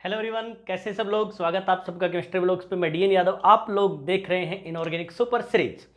Hello everyone, कैसे सब लोग। स्वागत आप सबका केमिस्ट्री ब्लॉग्स पे। मैं डीएन यादव, आप लोग देख रहे हैं इनऑर्गेनिक सुपर सीरीज।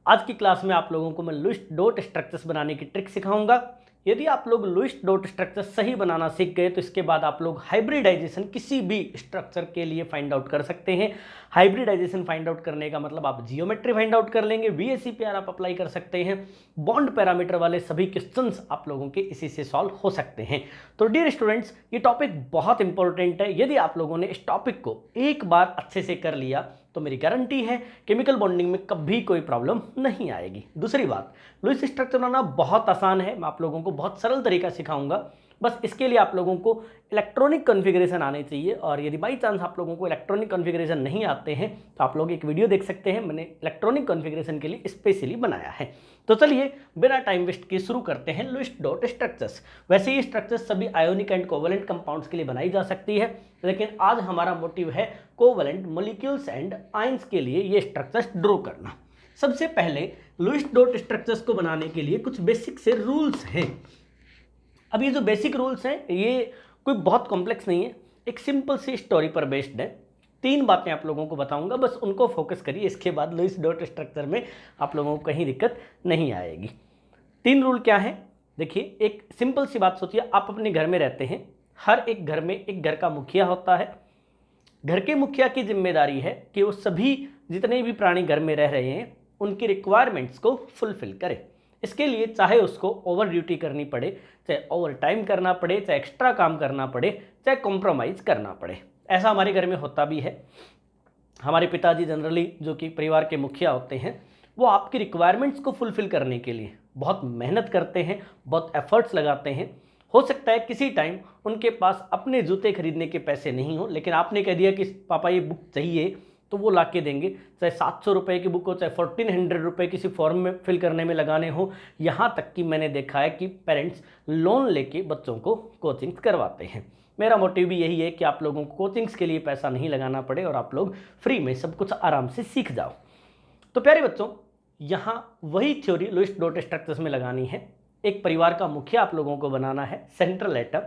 आज की क्लास में आप लोगों को मैं लुईस डॉट स्ट्रक्चर्स बनाने की ट्रिक सिखाऊंगा। यदि आप लोग लुईस डॉट स्ट्रक्चर सही बनाना सीख गए तो इसके बाद आप लोग हाइब्रिडाइजेशन किसी भी स्ट्रक्चर के लिए फाइंड आउट कर सकते हैं। हाइब्रिडाइजेशन फाइंड आउट करने का मतलब आप जियोमेट्री फाइंड आउट कर लेंगे, वीएसीपीआर आप अप्लाई कर सकते हैं, बॉन्ड पैरामीटर वाले सभी क्वेश्चंस आप लोगों के इसी से सॉल्व हो सकते हैं। तो डियर स्टूडेंट्स, ये टॉपिक बहुत इंपॉर्टेंट है। यदि आप लोगों ने इस टॉपिक को एक बार अच्छे से कर लिया तो मेरी गारंटी है केमिकल बॉन्डिंग में कभी कोई प्रॉब्लम नहीं आएगी। दूसरी बात, लुईस स्ट्रक्चर बनाना बहुत आसान है। मैं आप लोगों को बहुत सरल तरीका सिखाऊंगा। बस इसके लिए आप लोगों को इलेक्ट्रॉनिक कॉन्फ़िगरेशन आने चाहिए, और यदि बाई चांस आप लोगों को इलेक्ट्रॉनिक कॉन्फ़िगरेशन नहीं आते हैं तो आप लोग एक वीडियो देख सकते हैं, मैंने इलेक्ट्रॉनिक कॉन्फ़िगरेशन के लिए स्पेशली बनाया है। तो चलिए बिना टाइम वेस्ट किए शुरू करते हैं लुईस डॉट स्ट्रक्चर्स। वैसे ये स्ट्रक्चर्स सभी आयोनिक एंड कोवेलेंट कंपाउंड्स के लिए बनाई जा सकती है, लेकिन आज हमारा मोटिव है कोवेलेंट मॉलिक्यूल्स एंड आयंस के लिए ये स्ट्रक्चर्स ड्रॉ करना। सबसे पहले लुईस डॉट स्ट्रक्चर्स को बनाने के लिए कुछ बेसिक से रूल्स हैं। अब ये जो बेसिक रूल्स हैं ये कोई बहुत कॉम्प्लेक्स नहीं है, एक सिंपल सी स्टोरी पर बेस्ड है। 3 बातें आप लोगों को बताऊंगा, बस उनको फोकस करिए। इसके बाद लुईस डॉट स्ट्रक्चर में आप लोगों को कहीं दिक्कत नहीं आएगी। 3 रूल क्या है? देखिए, एक सिंपल सी बात सोचिए, आप अपने घर में रहते हैं। हर एक घर में एक घर का मुखिया होता है। घर के मुखिया की जिम्मेदारी है कि वो सभी जितने भी प्राणी घर में रह रहे हैं उनकी रिक्वायरमेंट्स को फुलफिल करे। इसके लिए चाहे उसको ओवर ड्यूटी करनी पड़े, चाहे ओवर टाइम करना पड़े, चाहे एक्स्ट्रा काम करना पड़े, चाहे कॉम्प्रोमाइज़ करना पड़े। ऐसा हमारे घर में होता भी है। हमारे पिताजी जनरली, जो कि परिवार के मुखिया होते हैं, वो आपकी रिक्वायरमेंट्स को फुलफिल करने के लिए बहुत मेहनत करते हैं, बहुत एफर्ट्स लगाते हैं। हो सकता है किसी टाइम उनके पास अपने जूते खरीदने के पैसे नहीं हो, लेकिन आपने कह दिया कि पापा ये बुक चाहिए, तो वो ला के देंगे। चाहे 700 रुपये की बुक हो, चाहे 1400 रुपये किसी फॉर्म में फिल करने में लगाने हो। यहाँ तक कि मैंने देखा है कि पेरेंट्स लोन लेके बच्चों को कोचिंग करवाते हैं। मेरा मोटिव भी यही है कि आप लोगों को कोचिंग्स के लिए पैसा नहीं लगाना पड़े और आप लोग फ्री में सब कुछ आराम से सीख जाओ। तो प्यारे बच्चों, यहाँ वही थ्योरी लुईस डॉट स्ट्रक्चर्स में लगानी है। एक परिवार का मुखिया आप लोगों को बनाना है, सेंट्रल एटम,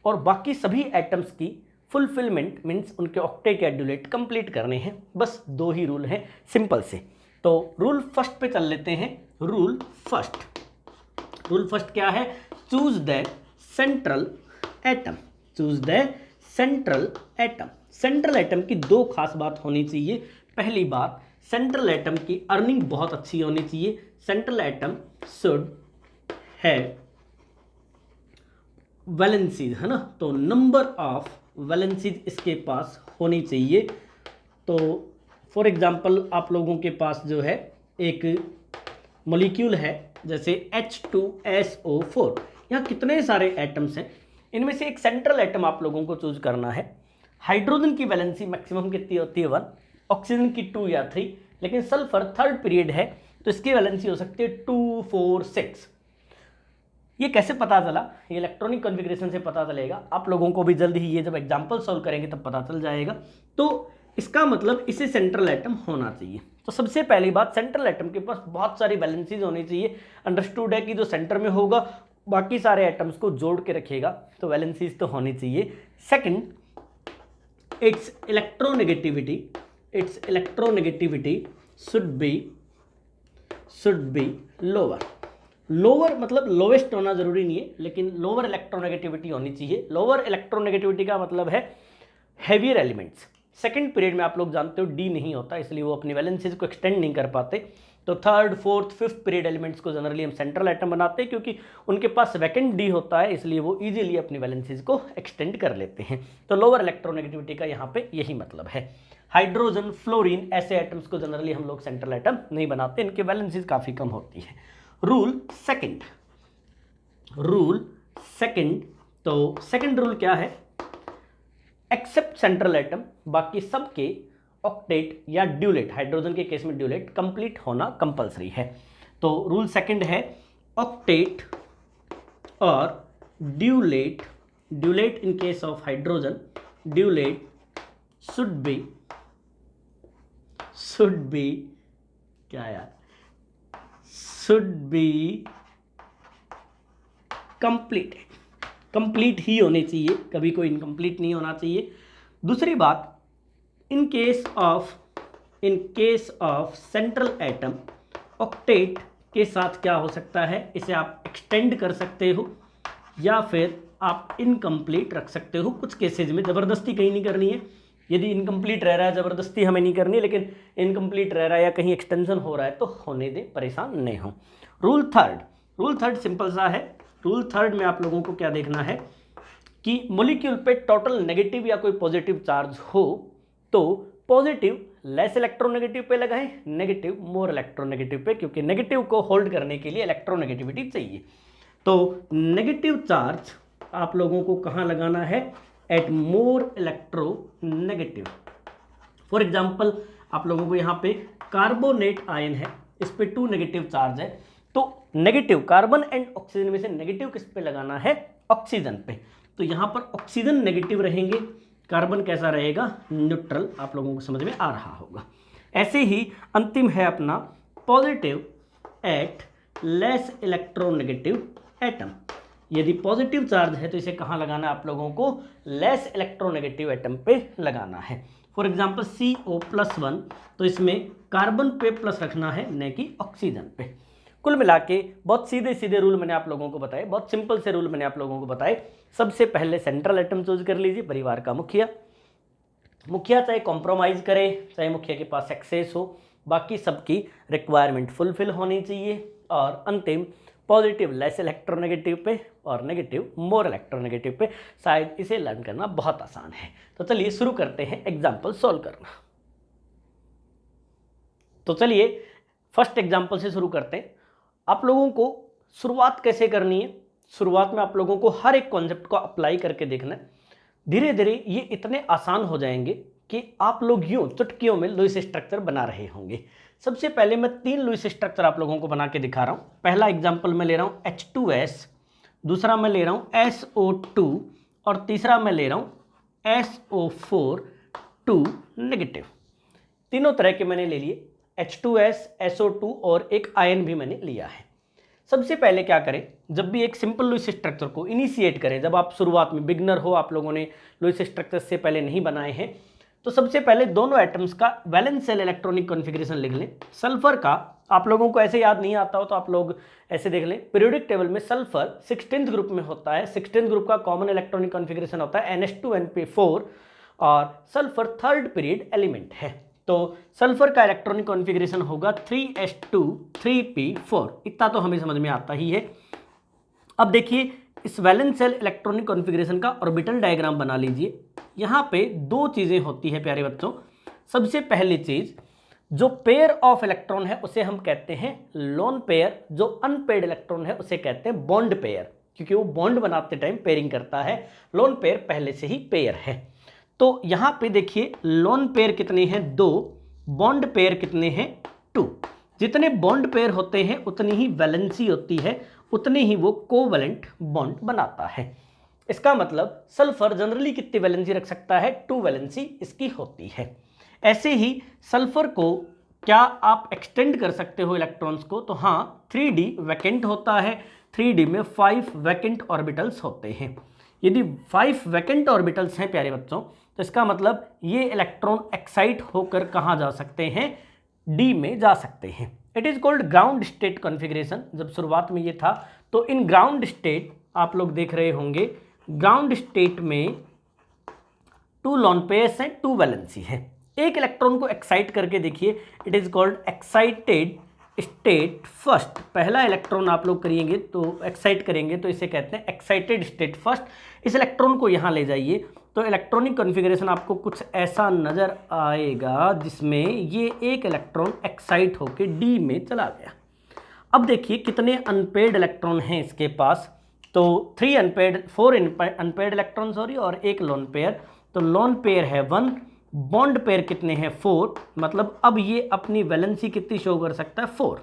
और बाकी सभी एटम्स की फुलफिलमेंट मीन्स उनके ऑक्टेट या ड्यूलेट कंप्लीट करने हैं। बस 2 ही रूल हैं सिंपल से। तो रूल फर्स्ट पे चल लेते हैं। रूल फर्स्ट क्या है? Choose the central atom. Choose the central atom. Central atom की 2 खास बात होनी चाहिए। पहली बात, सेंट्रल एटम की अर्निंग बहुत अच्छी होनी चाहिए। Central atom should have valencies, है ना, तो नंबर ऑफ वैलेंसीज इसके पास होनी चाहिए। तो फॉर एग्जांपल आप लोगों के पास जो है एक मॉलिक्यूल है, जैसे H2SO4। यहाँ कितने सारे एटम्स हैं, इनमें से एक सेंट्रल एटम आप लोगों को चूज करना है। हाइड्रोजन की वैलेंसी मैक्सिमम कितनी होती है? 1, ऑक्सीजन की 2 या 3, लेकिन सल्फर 3rd पीरियड है तो इसकी वैलेंसी हो सकती है 2, 4, 6। ये कैसे पता चला? ये इलेक्ट्रॉनिक कॉन्फ़िगरेशन से पता चलेगा। आप लोगों को भी जल्द ही ये जब एग्जाम्पल सॉल्व करेंगे तब पता चल जाएगा। तो इसका मतलब इसे सेंट्रल एटम होना चाहिए। तो सबसे पहली बात, सेंट्रल एटम के पास बहुत सारी वैलेंसीज होनी चाहिए। अंडरस्टूड है कि जो सेंटर में होगा बाकी सारे एटम्स को जोड़ के रखेगा, तो वैलेंसीज तो होनी चाहिए। Second, it's electronegativity should be lower मतलब लोवेस्ट होना जरूरी नहीं है, लेकिन लोअर इलेक्ट्रोनेगेटिविटी होनी चाहिए। लोअर इलेक्ट्रोनेगेटिविटी का मतलब है हेवियर एलिमेंट्स। सेकंड पीरियड में आप लोग जानते हो डी नहीं होता, इसलिए वो अपनी वैलेंसीज को एक्सटेंड नहीं कर पाते। तो 3rd, 4th, 5th period elements को जनरली हम सेंट्रल एटम बनाते हैं, क्योंकि उनके पास वैकेंट डी होता है, इसलिए वो इजीली अपनी वैलेंसीज को एक्सटेंड कर लेते हैं। तो लोअर इलेक्ट्रोनेगेटिविटी का यहाँ पे यही मतलब है। हाइड्रोजन, फ्लोरीन ऐसे एटम्स को जनरली हम लोग सेंट्रल एटम नहीं बनाते, इनकी वैलेंसीज काफ़ी कम होती है। रूल सेकंड, तो सेकंड रूल क्या है? एक्सेप्ट सेंट्रल एटम, बाकी सबके ऑक्टेट या ड्यूलेट, हाइड्रोजन के केस में ड्यूलेट कंप्लीट होना कंपलसरी है। तो रूल सेकंड है ऑक्टेट और duplet in case of hydrogen, duplet should be क्या यार, should be completed। कंप्लीट ही होने चाहिए, कभी कोई इनकम्प्लीट नहीं होना चाहिए। दूसरी बात, इन case of central atom octet के साथ क्या हो सकता है, इसे आप एक्सटेंड कर सकते हो या फिर आप इनकम्प्लीट रख सकते हो। कुछ केसेज में ज़बरदस्ती कहीं नहीं करनी है, यदि इनकम्प्लीट रह रहा है ज़बरदस्ती हमें नहीं करनी, लेकिन इनकम्प्लीट रह रहा है या कहीं एक्सटेंशन हो रहा है तो होने दें, परेशान नहीं हो। रूल थर्ड सिंपल सा है। रूल थर्ड में आप लोगों को क्या देखना है कि मॉलिक्यूल पे टोटल नेगेटिव या कोई पॉजिटिव चार्ज हो तो पॉजिटिव लेस इलेक्ट्रोनेगेटिव पे लगाएं, नेगेटिव मोर इलेक्ट्रोनेगेटिव पे, क्योंकि नेगेटिव को होल्ड करने के लिए इलेक्ट्रोनेगेटिविटी चाहिए। तो नेगेटिव चार्ज आप लोगों को कहाँ लगाना है, at more electronegative. For example आप लोगों को यहाँ पे कार्बोनेट आयन है, इस पे 2 नेगेटिव चार्ज है, तो नेगेटिव कार्बन एंड ऑक्सीजन में से नेगेटिव किस पे लगाना है, ऑक्सीजन पे। तो यहाँ पर ऑक्सीजन नेगेटिव रहेंगे, कार्बन कैसा रहेगा, न्यूट्रल। आप लोगों को समझ में आ रहा होगा। ऐसे ही अंतिम है अपना positive at less electronegative atom. यदि पॉजिटिव चार्ज है तो इसे कहाँ लगाना है, आप लोगों को लेस इलेक्ट्रोनेगेटिव एटम पे लगाना है। फॉर एग्जाम्पल CO+1, तो इसमें कार्बन पे प्लस रखना है, न कि ऑक्सीजन पे। कुल मिला के बहुत सीधे सीधे रूल मैंने आप लोगों को बताए, बहुत सिंपल से रूल मैंने आप लोगों को बताए। सबसे पहले सेंट्रल एटम चूज कर लीजिए, परिवार का मुखिया चाहे कॉम्प्रोमाइज़ करे, चाहे मुखिया के पास एक्सेस हो, बाकी सबकी रिक्वायरमेंट फुलफिल होनी चाहिए। और अंतिम पॉजिटिव लेस इलेक्ट्रोनेगेटिव पे और नेगेटिव मोर इलेक्ट्रोनेगेटिव पे। शायद इसे लर्न करना बहुत आसान है। तो चलिए शुरू करते हैं एग्जाम्पल सॉल्व करना। तो चलिए फर्स्ट एग्जाम्पल से शुरू करते हैं। आप लोगों को शुरुआत कैसे करनी है, शुरुआत में आप लोगों को हर एक कॉन्सेप्ट को अप्लाई करके देखना है। धीरे धीरे ये इतने आसान हो जाएंगे कि आप लोग यूं चुटकियों में लुईस स्ट्रक्चर बना रहे होंगे। सबसे पहले मैं 3 लुईस स्ट्रक्चर आप लोगों को बना के दिखा रहा हूं। पहला एग्जाम्पल मैं ले रहा हूं H2S, दूसरा मैं ले रहा हूं SO2 और तीसरा मैं ले रहा हूं SO4 2 नेगेटिव। तीनों तरह के मैंने ले लिए, H2S, SO2 और एक आयन भी मैंने लिया है। सबसे पहले क्या करें, जब भी एक सिंपल लुईस स्ट्रक्चर को इनिशिएट करें, जब आप शुरुआत में बिगनर हो, आप लोगों ने लुईस स्ट्रक्चर से पहले नहीं बनाए हैं, तो सबसे पहले दोनों एटम्स का वैलेंस शेल इलेक्ट्रॉनिक कॉन्फ़िगरेशन लिख लें। सल्फर का आप लोगों को ऐसे याद नहीं आता हो तो आप लोग ऐसे देख लें, पीरियोडिक टेबल में सल्फर 16th ग्रुप में होता है। 16th ग्रुप का कॉमन इलेक्ट्रॉनिक कॉन्फ़िगरेशन होता है NH2NP4 और सल्फर 3rd पीरियड एलिमेंट है। तो सल्फर का इलेक्ट्रॉनिक कॉन्फ़िगरेशन होगा 3s2 3p4। इतना तो हमें समझ में आता ही है। अब देखिए इस वैलेंस शेल इलेक्ट्रॉनिक कॉन्फ़िगरेशन का ऑर्बिटल डायग्राम बना लीजिए। यहाँ पे 2 चीज़ें होती है प्यारे बच्चों। सबसे पहली चीज़, जो पेयर ऑफ इलेक्ट्रॉन है उसे हम कहते हैं लोन पेयर, जो अनपेयर्ड इलेक्ट्रॉन है उसे कहते हैं बॉन्ड पेयर, क्योंकि वो बॉन्ड बनाते टाइम पेयरिंग करता है। लोन पेयर पहले से ही पेयर है। तो यहाँ पे देखिए लोन पेयर कितने हैं, 2, बॉन्ड पेयर कितने हैं, 2। जितने बॉन्ड पेयर होते हैं उतनी ही वैलेंसी होती है, उतने ही वो कोवैलेंट बॉन्ड बनाता है। इसका मतलब सल्फर जनरली कितनी वैलेंसी रख सकता है, 2 वैलेंसी इसकी होती है। ऐसे ही सल्फर को क्या आप एक्सटेंड कर सकते हो इलेक्ट्रॉन्स को, तो हाँ 3d वैकेंट होता है। 3d में 5 वैकेंट ऑर्बिटल्स होते हैं। यदि 5 वैकेंट ऑर्बिटल्स हैं प्यारे बच्चों, तो इसका मतलब ये इलेक्ट्रॉन एक्साइट होकर कहाँ जा सकते हैं, d में जा सकते हैं। It is called ground state configuration. जब शुरुआत में ये था तो इन ग्राउंड स्टेट आप लोग देख रहे होंगे, ग्राउंड स्टेट में 2 लोन पेयर्स हैं, 2 वैलेंसी है। एक इलेक्ट्रॉन को एक्साइट करके देखिए, it is called excited state first. पहला इलेक्ट्रॉन आप लोग करिएंगे तो एक्साइट करेंगे तो इसे कहते हैं एक्साइटेड स्टेट फर्स्ट। इस इलेक्ट्रॉन को यहाँ ले जाइए तो इलेक्ट्रॉनिक कॉन्फ़िगरेशन आपको कुछ ऐसा नज़र आएगा जिसमें ये एक इलेक्ट्रॉन एक्साइट होकर डी में चला गया। अब देखिए कितने अनपेयर्ड इलेक्ट्रॉन हैं इसके पास, तो 4 अनपेयर्ड इलेक्ट्रॉन सॉरी और एक लोन पेयर। तो लोन पेयर है 1, बॉन्ड पेयर कितने हैं 4, मतलब अब ये अपनी वैलेंसी कितनी शो कर सकता है 4।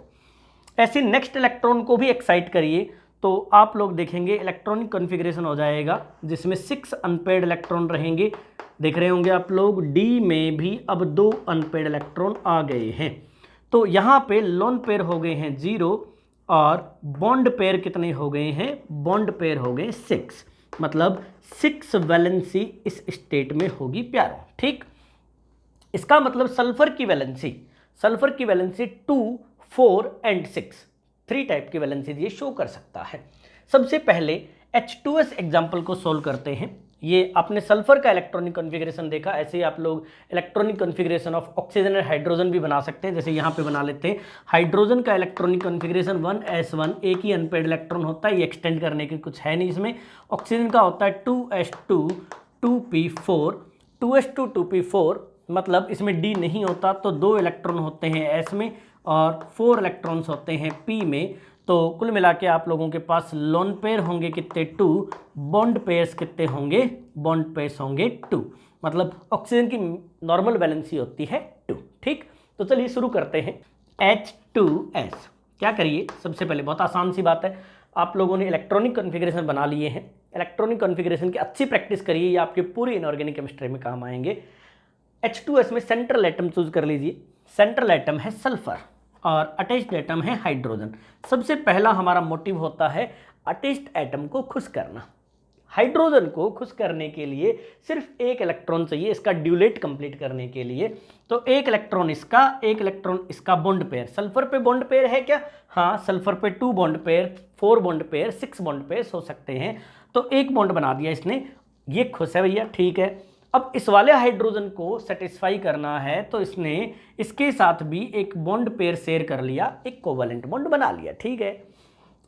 ऐसे नेक्स्ट इलेक्ट्रॉन को भी एक्साइट करिए तो आप लोग देखेंगे इलेक्ट्रॉनिक कॉन्फ़िगरेशन हो जाएगा जिसमें 6 अनपेयर्ड इलेक्ट्रॉन रहेंगे। देख रहे होंगे आप लोग डी में भी अब 2 अनपेयर्ड इलेक्ट्रॉन आ गए हैं। तो यहाँ पे लोन पेयर हो गए हैं 0 और बॉन्ड पेयर कितने हो गए हैं, बॉन्ड पेयर हो गए 6। मतलब 6 वैलेंसी इस स्टेट में होगी प्यारों। ठीक, इसका मतलब सल्फर की वैलेंसी 2, 4 एंड 6 3 टाइप की वैलेंसी ये शो कर सकता है। सबसे पहले H2S एग्जाम्पल को सोल्व करते हैं। ये आपने सल्फर का इलेक्ट्रॉनिक कॉन्फ़िगरेशन देखा, ऐसे ही आप लोग इलेक्ट्रॉनिक कॉन्फ़िगरेशन ऑफ ऑक्सीजन और हाइड्रोजन भी बना सकते हैं। जैसे यहाँ पे बना लेते हैं हाइड्रोजन का इलेक्ट्रॉनिक कॉन्फ़िगरेशन 1s1, एक ही अनपेड इलेक्ट्रॉन होता है, ये एक्सटेंड करने की कुछ है नहीं इसमें। ऑक्सीजन का होता है 2s2 2p4, 2s2 2p4 मतलब इसमें D नहीं होता तो 2 इलेक्ट्रॉन होते हैं S में और 4 इलेक्ट्रॉन्स होते हैं P में। तो कुल मिला के आप लोगों के पास लोन पेयर होंगे कितने 2, बॉन्ड पेयर्स कितने होंगे, बॉन्ड पेयर्स होंगे 2, मतलब ऑक्सीजन की नॉर्मल वैलेंसी होती है 2। ठीक, तो चलिए शुरू करते हैं। H2S क्या करिए, सबसे पहले बहुत आसान सी बात है, आप लोगों ने इलेक्ट्रॉनिक कॉन्फ़िगरेशन बना लिए हैं। इलेक्ट्रॉनिक कॉन्फ़िगरेशन की अच्छी प्रैक्टिस करिए, ये आपके पूरी इनऑर्गेनिक केमिस्ट्री में काम आएंगे। H2S में सेंट्रल एटम चूज कर लीजिए। सेंट्रल एटम है सल्फर और अटैच्ड एटम है हाइड्रोजन। सबसे पहला हमारा मोटिव होता है अटैच्ड एटम को खुश करना। हाइड्रोजन को खुश करने के लिए सिर्फ एक इलेक्ट्रॉन चाहिए इसका ड्यूलेट कंप्लीट करने के लिए, तो एक इलेक्ट्रॉन इसका बॉन्ड पेयर। सल्फर पे बॉन्ड पेयर है क्या? हाँ, सल्फर पे 2 bond pair, 4 bond pair, 6 bond pair हो सकते हैं, तो एक बॉन्ड बना दिया इसने, ये खुश है भैया। ठीक है, अब इस वाले हाइड्रोजन को सेटिस्फाई करना है तो इसने इसके साथ भी एक बॉन्ड पेयर शेयर कर लिया, एक कोवैलेंट बॉन्ड बना लिया। ठीक है,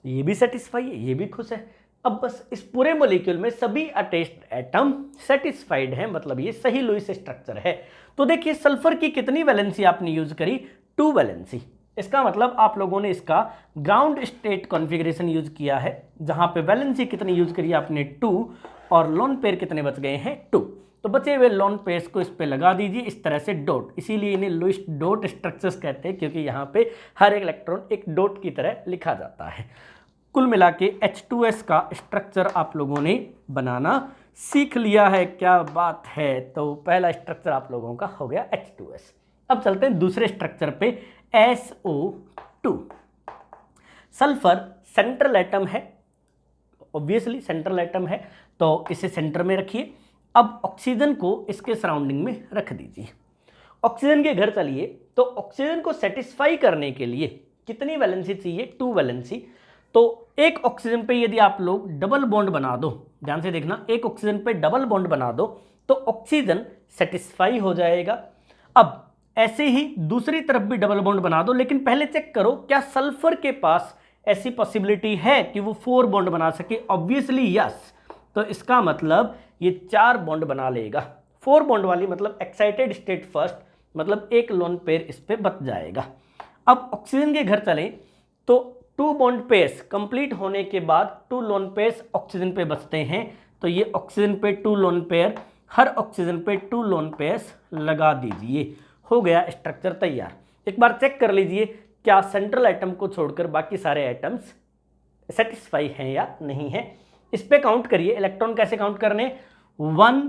ये भी सेटिस्फाई है, ये भी खुश है। अब बस इस पूरे मॉलिक्यूल में सभी अटैच्ड एटम सेटिस्फाइड हैं, मतलब ये सही लुईस स्ट्रक्चर है। तो देखिए सल्फर की कितनी वैलेंसी आपने यूज करी, 2 वैलेंसी। इसका मतलब आप लोगों ने इसका ग्राउंड स्टेट कॉन्फ़िगरेशन यूज किया है, जहां पे वैलेंसी कितनी यूज करी आपने 2 और लोन पेयर कितने बच गए हैं 2। तो बचे हुए लोन पेयर्स को इस पे लगा दीजिए इस तरह से डॉट, इसीलिए इन्हें लुईस डॉट स्ट्रक्चर्स कहते हैं, क्योंकि यहाँ पे हर एक इलेक्ट्रॉन एक डॉट की तरह लिखा जाता है। कुल मिला के H2S का स्ट्रक्चर आप लोगों ने बनाना सीख लिया है, क्या बात है। तो पहला स्ट्रक्चर आप लोगों का हो गया H2S। अब चलते हैं दूसरे स्ट्रक्चर पे, SO2। सल्फर सेंट्रल एटम है, ऑब्वियसली सेंट्रल एटम है, तो इसे सेंटर में रखिए। अब ऑक्सीजन को इसके सराउंडिंग में रख दीजिए। ऑक्सीजन के घर चलिए, तो ऑक्सीजन को सेटिस्फाई करने के लिए कितनी वैलेंसी चाहिए, 2 वैलेंसी। तो एक ऑक्सीजन पे यदि आप लोग डबल बॉन्ड बना दो, ध्यान से देखना, एक ऑक्सीजन पे डबल बॉन्ड बना दो तो ऑक्सीजन सेटिस्फाई हो जाएगा। अब ऐसे ही दूसरी तरफ भी डबल बॉन्ड बना दो, लेकिन पहले चेक करो क्या सल्फर के पास ऐसी पॉसिबिलिटी है कि वो 4 बॉन्ड बना सके। ऑब्वियसली यस, तो इसका मतलब ये 4 बॉन्ड बना लेगा। 4 बॉन्ड वाली मतलब एक्साइटेड स्टेट फर्स्ट, मतलब एक लोन पेयर इस पे बच जाएगा। अब ऑक्सीजन के घर चले तो 2 बॉन्ड पेयर्स कंप्लीट होने के बाद 2 लोन पेयर्स ऑक्सीजन पे बचते हैं, तो ये ऑक्सीजन पे 2 लोन पेयर, हर ऑक्सीजन पे 2 लोन पेयर्स लगा दीजिए। हो गया स्ट्रक्चर तैयार। एक बार चेक कर लीजिए क्या सेंट्रल एटम को छोड़कर बाकी सारे एटम्स सेटिस्फाई हैं या नहीं है। इस पे काउंट करिए, इलेक्ट्रॉन कैसे काउंट करने, 1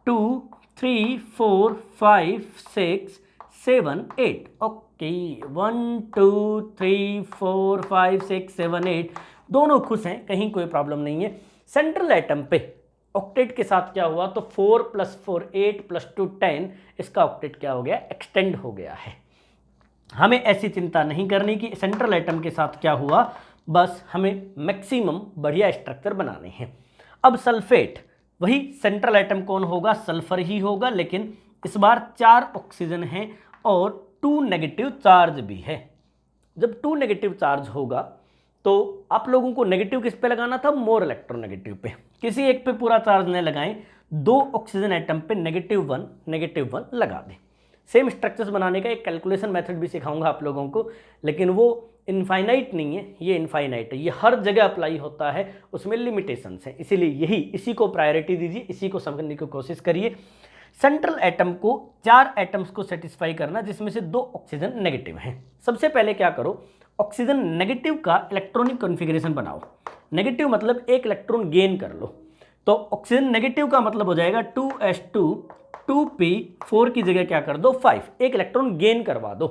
2 3 4 5 6 7 8। ओके, 1 2 3 4 5 6 7 8 दोनों खुश हैं, कहीं कोई प्रॉब्लम नहीं है। सेंट्रल एटम पे ऑक्टेट के साथ क्या हुआ, तो 4 + 4 8 + 2 10, इसका ऑक्टेट क्या हो गया, एक्सटेंड हो गया है। हमें ऐसी चिंता नहीं करनी कि सेंट्रल एटम के साथ क्या हुआ, बस हमें मैक्सिमम बढ़िया स्ट्रक्चर बनाने हैं। अब सल्फेट, वही सेंट्रल एटम कौन होगा, सल्फर ही होगा, लेकिन इस बार 4 ऑक्सीजन हैं और 2 नेगेटिव चार्ज भी है। जब 2 नेगेटिव चार्ज होगा तो आप लोगों को नेगेटिव किस पे लगाना था, मोर इलेक्ट्रोनेगेटिव पे। किसी एक पे पूरा चार्ज नहीं लगाएं, 2 ऑक्सीजन एटम पे -1 लगा दें। सेम स्ट्रक्चर्स बनाने का एक कैलकुलेशन मेथड भी सिखाऊंगा आप लोगों को, लेकिन वो इनफाइनाइट नहीं है, ये इनफाइनाइट है, ये हर जगह अप्लाई होता है, उसमें लिमिटेशंस हैं, इसीलिए इसी को प्रायोरिटी दीजिए, इसी को समझने की कोशिश करिए। सेंट्रल एटम को 4 एटम्स को सेटिस्फाई करना, जिसमें से 2 ऑक्सीजन नेगेटिव हैं। सबसे पहले क्या करो, ऑक्सीजन नेगेटिव का इलेक्ट्रॉनिक कॉन्फ़िगरेशन बनाओ। नेगेटिव मतलब एक इलेक्ट्रॉन गेन कर लो, तो ऑक्सीजन नेगेटिव का मतलब हो जाएगा 2s2 2p4 की जगह क्या कर दो 5, एक इलेक्ट्रॉन गेन करवा दो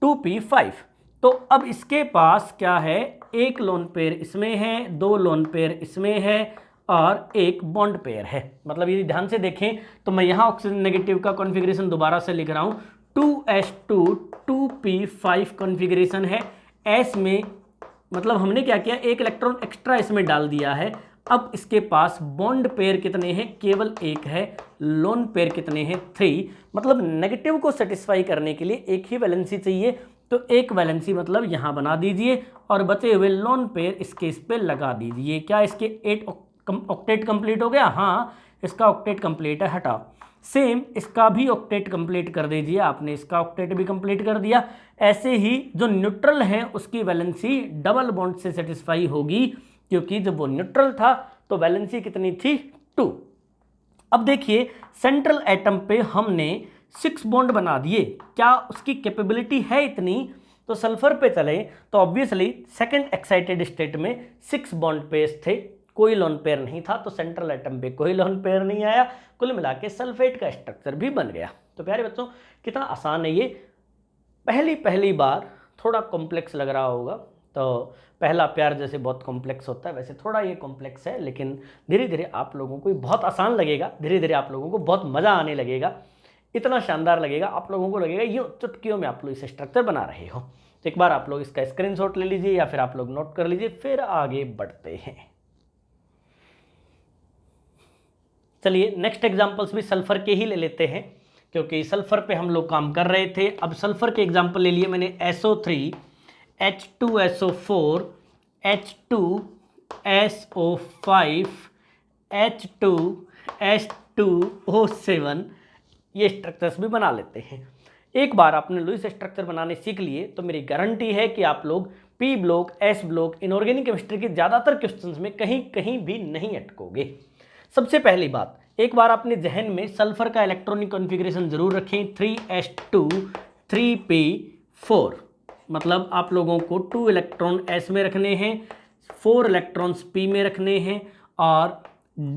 2p5। तो अब इसके पास क्या है, एक लोन पेयर इसमें है, 2 लोन पेयर इसमें है और एक बॉन्ड पेयर है। मतलब यदि ध्यान से देखें तो मैं यहाँ ऑक्सीजन नेगेटिव का कॉन्फ़िगरेशन दोबारा से लिख रहा हूँ, 2s2 2p5 कॉन्फ़िगरेशन है। s में मतलब हमने क्या किया, एक इलेक्ट्रॉन एक्स्ट्रा इसमें डाल दिया है। अब इसके पास बॉन्ड पेयर कितने हैं, केवल एक है। लोन पेयर कितने हैं, 3। मतलब नेगेटिव को सेटिस्फाई करने के लिए एक ही वैलेंसी चाहिए, तो एक वैलेंसी मतलब यहाँ बना दीजिए और बचे हुए लोन पेयर इसके इस पे लगा दीजिए। क्या इसके 8 ऑक्टेट कंप्लीट हो गया? हाँ, इसका ऑक्टेट कंप्लीट है, हटाओ। सेम इसका भी ऑक्टेट कंप्लीट कर दीजिए, आपने इसका ऑक्टेट भी कंप्लीट कर दिया। ऐसे ही जो न्यूट्रल है उसकी वैलेंसी डबल बॉन्ड से सेटिस्फाई होगी, क्योंकि जब वो न्यूट्रल था तो वैलेंसी कितनी थी, 2। अब देखिए सेंट्रल एटम पे हमने 6 बॉन्ड बना दिए। क्या उसकी कैपेबिलिटी है इतनी? तो सल्फर पे चले तो ऑब्वियसली सेकंड एक्साइटेड स्टेट में 6 बॉन्ड पेयर्स थे, कोई लोन पेयर नहीं था, तो सेंट्रल एटम पे कोई लोन पेयर नहीं आया। कुल मिला के सल्फेट का स्ट्रक्चर भी बन गया। तो प्यारे बच्चों, कितना आसान है ये। पहली बार थोड़ा कॉम्प्लेक्स लग रहा होगा, तो पहला प्यार जैसे बहुत कॉम्प्लेक्स होता है वैसे थोड़ा ये कॉम्प्लेक्स है, लेकिन धीरे धीरे आप लोगों को बहुत आसान लगेगा, धीरे धीरे आप लोगों को बहुत मज़ा आने लगेगा, इतना शानदार लगेगा, आप लोगों को लगेगा ये चुटकियों में आप लोग इसे स्ट्रक्चर बना रहे हो। तो एक बार आप लोग इसका स्क्रीनशॉट ले लीजिए या फिर आप लोग नोट कर लीजिए, फिर आगे बढ़ते हैं। चलिए नेक्स्ट एग्जांपल्स भी सल्फर के ही ले लेते हैं, क्योंकि सल्फर पे हम लोग काम कर रहे थे। अब सल्फर के एग्जांपल ले लिए मैंने, SO3 H2SO4 H2SO5 H2S2O7, ये स्ट्रक्चर्स भी बना लेते हैं। एक बार आपने लुईस स्ट्रक्चर बनाने सीख लिए तो मेरी गारंटी है कि आप लोग P block, S block, inorganic chemistry के ज़्यादातर क्वेश्चंस में कहीं कहीं भी नहीं अटकोगे। सबसे पहली बात, एक बार अपने जहन में सल्फर का इलेक्ट्रॉनिक कॉन्फ़िगरेशन जरूर रखें, 3s2 3p4। मतलब आप लोगों को 2 इलेक्ट्रॉन s में रखने हैं, 4 इलेक्ट्रॉन्स p में रखने हैं और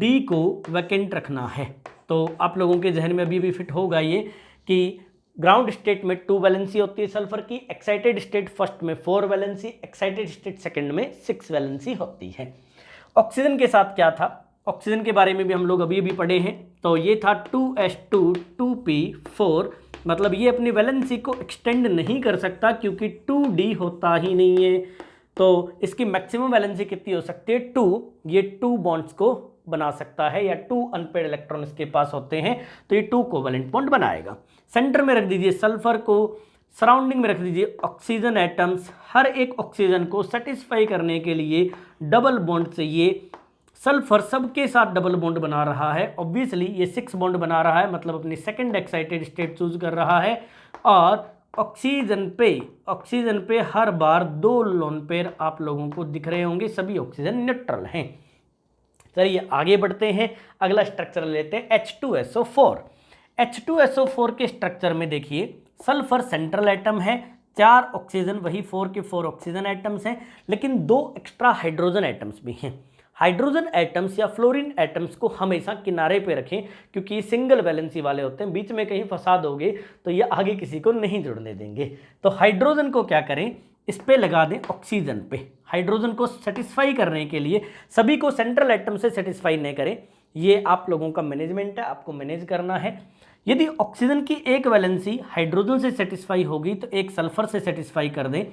d को वैकेंट रखना है। तो आप लोगों के जहन में अभी भी फिट होगा ये कि ग्राउंड स्टेट में 2 वैलेंसी होती है सल्फर की, एक्साइटेड स्टेट फर्स्ट में 4 वैलेंसी, एक्साइटेड स्टेट सेकंड में 6 वैलेंसी होती है। ऑक्सीजन के साथ क्या था, ऑक्सीजन के बारे में भी हम लोग अभी भी पढ़े हैं। तो ये था 2s2 2p4, मतलब ये अपनी वैलेंसी को एक्सटेंड नहीं कर सकता क्योंकि 2d होता ही नहीं है। तो इसकी मैक्सिमम वैलेंसी कितनी हो सकती है, 2। ये 2 बॉन्ड्स को बना सकता है, या 2 अनपेड इलेक्ट्रॉन इसके पास होते हैं, तो ये 2 कोवैलेंट बॉन्ड बनाएगा। सेंटर में रख दीजिए सल्फर को, सराउंडिंग में रख दीजिए ऑक्सीजन एटम्स। हर एक ऑक्सीजन को सेटिस्फाई करने के लिए डबल बॉन्ड चाहिए। सल्फर सबके साथ डबल बॉन्ड बना रहा है, ऑब्वियसली ये 6 बॉन्ड बना रहा है, मतलब अपनी सेकंड एक्साइटेड स्टेट चूज कर रहा है। और ऑक्सीजन पे हर बार 2 लोन पेयर आप लोगों को दिख रहे होंगे, सभी ऑक्सीजन न्यूट्रल हैं। चलिए आगे बढ़ते हैं, अगला स्ट्रक्चर लेते हैं H2SO4। H2SO4 के स्ट्रक्चर में देखिए सल्फर सेंट्रल एटम है, 4 ऑक्सीजन, वही 4 के 4 ऑक्सीजन एटम्स हैं, लेकिन 2 एक्स्ट्रा हाइड्रोजन एटम्स भी हैं। हाइड्रोजन एटम्स या फ्लोरीन एटम्स को हमेशा किनारे पे रखें, क्योंकि ये सिंगल वैलेंसी वाले होते हैं, बीच में कहीं फंसा दोगे तो ये आगे किसी को नहीं जुड़ने देंगे। तो हाइड्रोजन को क्या करें, इस पे लगा दें ऑक्सीजन पे। हाइड्रोजन को सेटिस्फाई करने के लिए सभी को सेंट्रल एटम से सेटिस्फाई नहीं करें, ये आप लोगों का मैनेजमेंट है, आपको मैनेज करना है। यदि ऑक्सीजन की एक वैलेंसी हाइड्रोजन से सेटिस्फाई होगी तो एक सल्फर से सेटिस्फाई कर दें,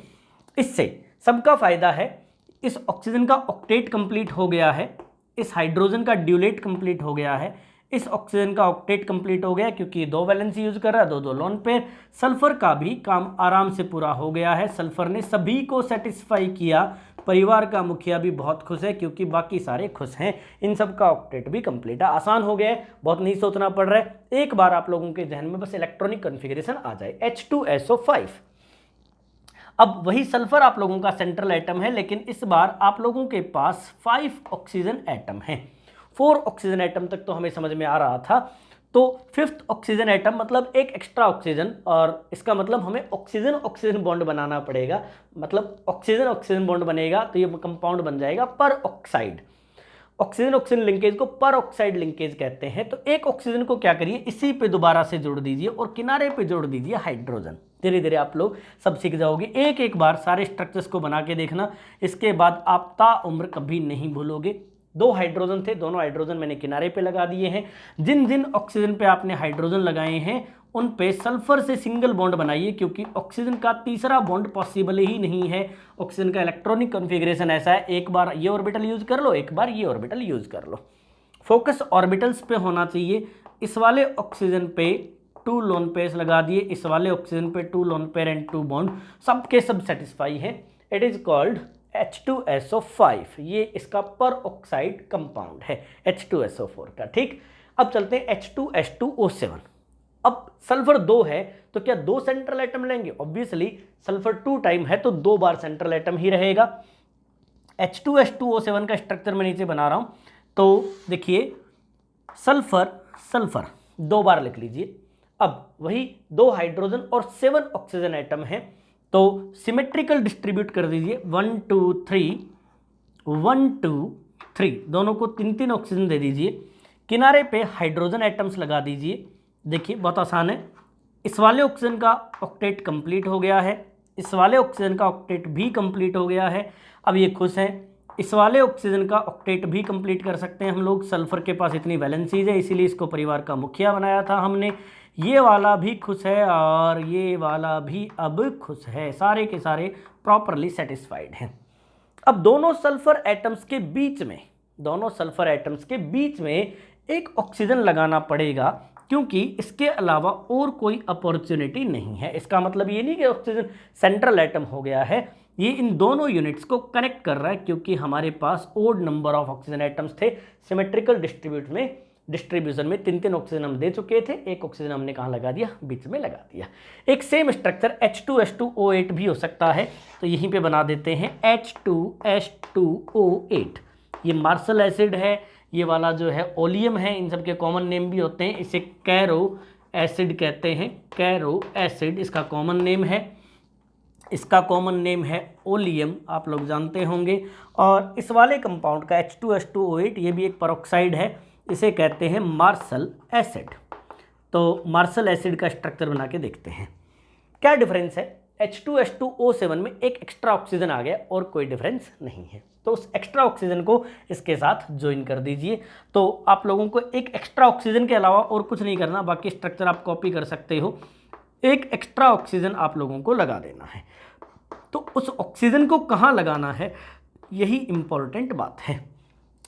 इससे सबका फायदा है। इस ऑक्सीजन का ऑक्टेट कंप्लीट हो गया है, इस हाइड्रोजन का ड्यूलेट कंप्लीट हो गया है, इस ऑक्सीजन का ऑक्टेट कंप्लीट हो गया क्योंकि 2 वैलेंसी यूज कर रहा है, 2 लोन पेयर। सल्फर का भी काम आराम से पूरा हो गया है, सल्फर ने सभी को सेटिस्फाई किया। परिवार का मुखिया भी बहुत खुश है क्योंकि बाकी सारे खुश हैं, इन सब का ऑक्टेट भी कंप्लीट है। आसान हो गया है, बहुत नहीं सोचना पड़ रहा है। एक बार आप लोगों के जहन में बस इलेक्ट्रॉनिक कॉन्फ़िगरेशन आ जाए, H2SO5। अब वही सल्फर आप लोगों का सेंट्रल एटम है, लेकिन इस बार आप लोगों के पास 5 ऑक्सीजन एटम है। 4 ऑक्सीजन एटम तक तो हमें समझ में आ रहा था, तो 5th ऑक्सीजन एटम मतलब एक एक्स्ट्रा ऑक्सीजन, और इसका मतलब हमें ऑक्सीजन ऑक्सीजन बॉन्ड बनाना पड़ेगा। मतलब ऑक्सीजन ऑक्सीजन बॉन्ड बनेगा तो ये कंपाउंड बन जाएगा पर ऑक्साइड। ऑक्सीजन ऑक्सीजन लिंकेज को पर ऑक्साइड लिंकेज कहते हैं। तो एक ऑक्सीजन को क्या करिए, इसी पे दोबारा से जोड़ दीजिए और किनारे पे जोड़ दीजिए हाइड्रोजन। धीरे धीरे आप लोग सब सीख जाओगे। एक बार सारे स्ट्रक्चर्स को बना के देखना, इसके बाद आप ताउम्र कभी नहीं भूलोगे। दो हाइड्रोजन थे, दोनों हाइड्रोजन मैंने किनारे पे लगा दिए हैं। जिन जिन ऑक्सीजन पे आपने हाइड्रोजन लगाए हैं उन पे सल्फर से सिंगल बॉन्ड बनाइए, क्योंकि ऑक्सीजन का तीसरा बॉन्ड पॉसिबल ही नहीं है। ऑक्सीजन का इलेक्ट्रॉनिक कॉन्फ़िगरेशन ऐसा है, एक बार ये ऑर्बिटल यूज कर लो, एक बार ये ऑर्बिटल यूज कर लो। फोकस ऑर्बिटल्स पे होना चाहिए। इस वाले ऑक्सीजन पे 2 लोन पेयर्स लगा दिए, इस वाले ऑक्सीजन पे 2 लोन पेयर एंड 2 बॉन्ड, सबके सब सेटिस्फाई है। It is called H2SO5। ये इसका पर ऑक्साइड कंपाउंड है H2SO4 का। ठीक, अब चलते हैं H2H2O7। अब सल्फर 2 है तो क्या 2 सेंट्रल एटम लेंगे? ऑब्वियसली सल्फर 2 टाइम है तो 2 बार सेंट्रल एटम ही रहेगा। H2H2O7 का स्ट्रक्चर मैं नीचे बना रहा हूं, तो देखिए सल्फर सल्फर 2 बार लिख लीजिए। अब वही 2 हाइड्रोजन और 7 ऑक्सीजन एटम है, तो सिमेट्रिकल डिस्ट्रीब्यूट कर दीजिए 1 2 3 1 2 3, दोनों को 3 ऑक्सीजन दे दीजिए। किनारे पे हाइड्रोजन एटम्स लगा दीजिए। देखिए बहुत आसान है, इस वाले ऑक्सीजन का ऑक्टेट कंप्लीट हो गया है, इस वाले ऑक्सीजन का ऑक्टेट भी कंप्लीट हो गया है। अब ये खुश हैं, इस वाले ऑक्सीजन का ऑक्टेट भी कंप्लीट कर सकते हैं हम लोग। सल्फर के पास इतनी वैलेंसीज है, इसीलिए इसको परिवार का मुखिया बनाया था हमने। ये वाला भी खुश है और ये वाला भी अब खुश है, सारे के सारे प्रॉपरली सेटिस्फाइड हैं। अब दोनों सल्फर एटम्स के बीच में, दोनों सल्फर एटम्स के बीच में एक ऑक्सीजन लगाना पड़ेगा, क्योंकि इसके अलावा और कोई अपॉर्चुनिटी नहीं है। इसका मतलब ये नहीं कि ऑक्सीजन सेंट्रल एटम हो गया है, ये इन दोनों यूनिट्स को कनेक्ट कर रहा है, क्योंकि हमारे पास odd number of oxygen atoms थे। सिमेट्रिकल डिस्ट्रीब्यूशन में 3 ऑक्सीजन हम दे चुके थे, एक ऑक्सीजन हमने कहाँ लगा दिया? बीच में लगा दिया। एक सेम स्ट्रक्चर H2H2O8 भी हो सकता है, तो यहीं पे बना देते हैं H2H2O8। ये मार्शल एसिड है, ये वाला जो है ओलियम है, इन सब के कॉमन नेम भी होते हैं। इसे कैरो एसिड कहते हैं, कैरो एसिड इसका कॉमन नेम है। इसका कॉमन नेम है ओलियम, आप लोग जानते होंगे। और इस वाले कंपाउंड का H2H2O8, ये भी एक परऑक्साइड है, इसे कहते हैं मार्शल एसिड। तो मार्शल एसिड का स्ट्रक्चर बना के देखते हैं क्या डिफरेंस है। H2H2O7 में एक एक्स्ट्रा ऑक्सीजन आ गया और कोई डिफरेंस नहीं है, तो उस एक्स्ट्रा ऑक्सीजन को इसके साथ ज्वाइन कर दीजिए। तो आप लोगों को एक एक्स्ट्रा ऑक्सीजन के अलावा और कुछ नहीं करना, बाकी स्ट्रक्चर आप कॉपी कर सकते हो। एक एक्स्ट्रा ऑक्सीजन आप लोगों को लगा देना है। तो उस ऑक्सीजन को कहाँ लगाना है, यही इंपॉर्टेंट बात है।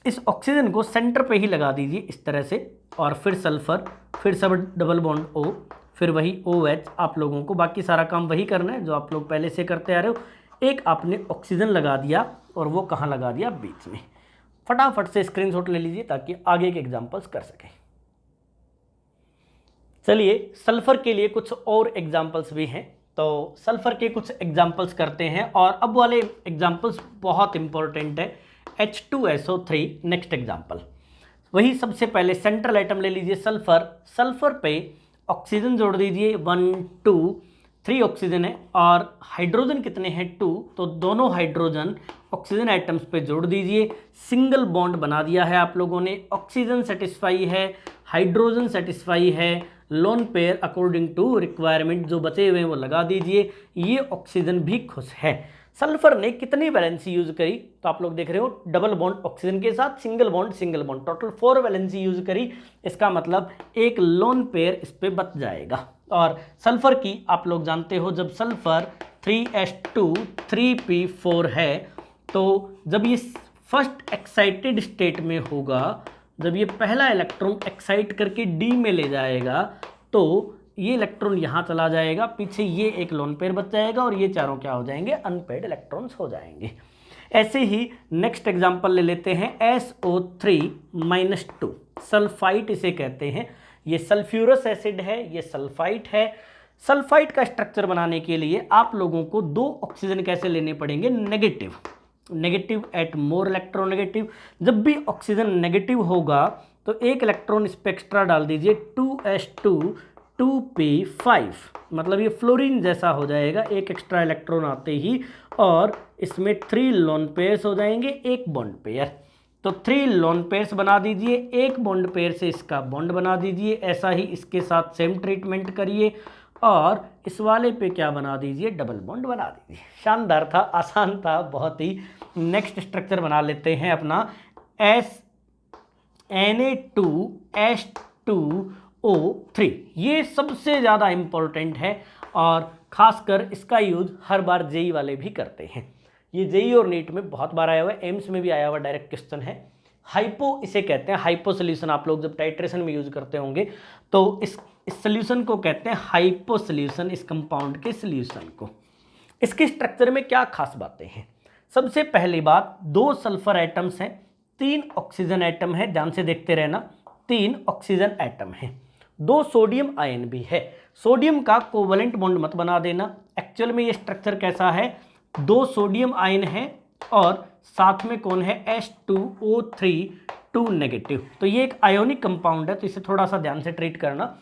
इस ऑक्सीजन को सेंटर पे ही लगा दीजिए इस तरह से, और फिर सल्फर, फिर सब डबल बॉन्ड O, फिर वही OH। आप लोगों को बाकी सारा काम वही करना है जो आप लोग पहले से करते आ रहे हो। एक आपने ऑक्सीजन लगा दिया और वो कहाँ लगा दिया? बीच में। फटाफट से स्क्रीनशॉट ले लीजिए ताकि आगे के एग्जाम्पल्स कर सकें। चलिए सल्फर के लिए कुछ और एग्जाम्पल्स भी हैं, तो सल्फर के कुछ एग्जाम्पल्स करते हैं, और अब वाले एग्जाम्पल्स बहुत इंपॉर्टेंट है। H2SO3 next example. वही सबसे पहले सेंट्रल एटम ले लीजिए सल्फर, सल्फर पे ऑक्सीजन जोड़ दीजिए 1 2 3 ऑक्सीजन है, और हाइड्रोजन कितने हैं? 2, तो दोनों हाइड्रोजन ऑक्सीजन एटम्स पे जोड़ दीजिए। सिंगल बॉन्ड बना दिया है आप लोगों ने। ऑक्सीजन सेटिस्फाई है, हाइड्रोजन सेटिस्फाई है, lone pair according to requirement जो बचे हुए हैं वो लगा दीजिए। ये ऑक्सीजन भी खुश है। सल्फर ने कितनी वैलेंसी यूज करी? तो आप लोग देख रहे हो डबल बॉन्ड ऑक्सीजन के साथ single bond, total 4 valency use करी। इसका मतलब एक लोन पेयर इस पे बच जाएगा। और सल्फर की आप लोग जानते हो, जब सल्फर 3H2 3P4 है, तो जब ये फर्स्ट एक्साइटेड स्टेट में होगा, जब ये पहला इलेक्ट्रॉन एक्साइट करके D में ले जाएगा, तो ये इलेक्ट्रॉन यहाँ चला जाएगा, पीछे ये एक लोन पेयर बच जाएगा, और ये चारों क्या हो जाएंगे? अनपेयर्ड इलेक्ट्रॉन्स हो जाएंगे। ऐसे ही नेक्स्ट एग्जांपल ले लेते हैं SO3-2, सल्फाइट इसे कहते हैं। ये सल्फ्यूरस एसिड है, ये सल्फाइट है। सल्फाइट का स्ट्रक्चर बनाने के लिए आप लोगों को 2 ऑक्सीजन कैसे लेने पड़ेंगे? Negative at more electronegative. जब भी ऑक्सीजन नेगेटिव होगा तो एक इलेक्ट्रॉन इस पर एक्स्ट्रा डाल दीजिए, 2H2 2P5, मतलब ये फ्लोरीन जैसा हो जाएगा एक एक्स्ट्रा इलेक्ट्रॉन आते ही, और इसमें 3 लोन पेयर्स हो जाएंगे, एक बॉन्ड पेयर। तो 3 लोन पेयर्स बना दीजिए, एक बॉन्ड पेयर से इसका बॉन्ड बना दीजिए। ऐसा ही इसके साथ सेम ट्रीटमेंट करिए, और इस वाले पे क्या बना दीजिए? डबल बॉन्ड बना दीजिए। शानदार था, आसान था बहुत ही। नेक्स्ट स्ट्रक्चर बना लेते हैं अपना Na2H2O3, ये सबसे ज़्यादा इम्पोर्टेंट है और ख़ासकर इसका यूज़ हर बार जेई वाले भी करते हैं। ये जेई और नीट में बहुत बार आया हुआ है, एम्स में भी आया हुआ डायरेक्ट क्वेश्चन है। हाइपो इसे कहते हैं, हाइपो सोल्यूशन आप लोग जब टाइट्रेशन में यूज़ करते होंगे तो इस सोल्यूशन को कहते हैं हाइपो सोल्यूशन, इस कंपाउंड के सोल्यूशन को। इसके स्ट्रक्चर में क्या खास बातें हैं? सबसे पहली बात, 2 सल्फर एटम्स हैं, 3 ऑक्सीजन एटम है, ध्यान से देखते रहना, 3 ऑक्सीजन एटम है, 2 सोडियम आयन भी है। सोडियम का कोवलेंट बॉन्ड मत बना देना, एक्चुअल में ये स्ट्रक्चर कैसा है, 2 सोडियम आयन है और साथ में कौन है, H2O3 2 नेगेटिव। तो ये एक आयोनिक कंपाउंड है, तो इसे थोड़ा सा ध्यान से ट्रीट करना।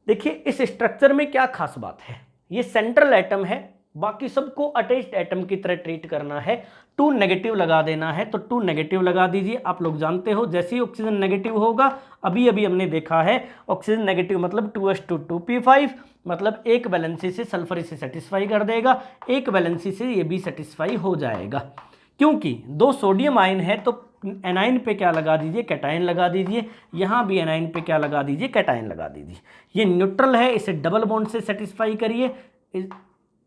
देखिए इस स्ट्रक्चर में क्या खास बात है, ये सेंट्रल एटम है, बाकी सबको अटैच्ड एटम की तरह ट्रीट करना है, 2 नेगेटिव लगा देना है, तो 2 नेगेटिव लगा दीजिए। आप लोग जानते हो जैसे ही ऑक्सीजन नेगेटिव होगा, अभी हमने देखा है ऑक्सीजन नेगेटिव मतलब 2s2 मतलब एक वैलेंसी से सल्फर इसे सेटिस्फाई कर देगा, एक वैलेंसी से ये भी सेटिस्फाई हो जाएगा। क्योंकि 2 सोडियम आयन है तो एनाइन पे क्या लगा दीजिए, कैटायन लगा दीजिए, यहाँ भी एनाइन पे क्या लगा दीजिए, कैटायन लगा दीजिए। ये न्यूट्रल है, इसे डबल बॉन्ड से सेटिस्फाई करिए।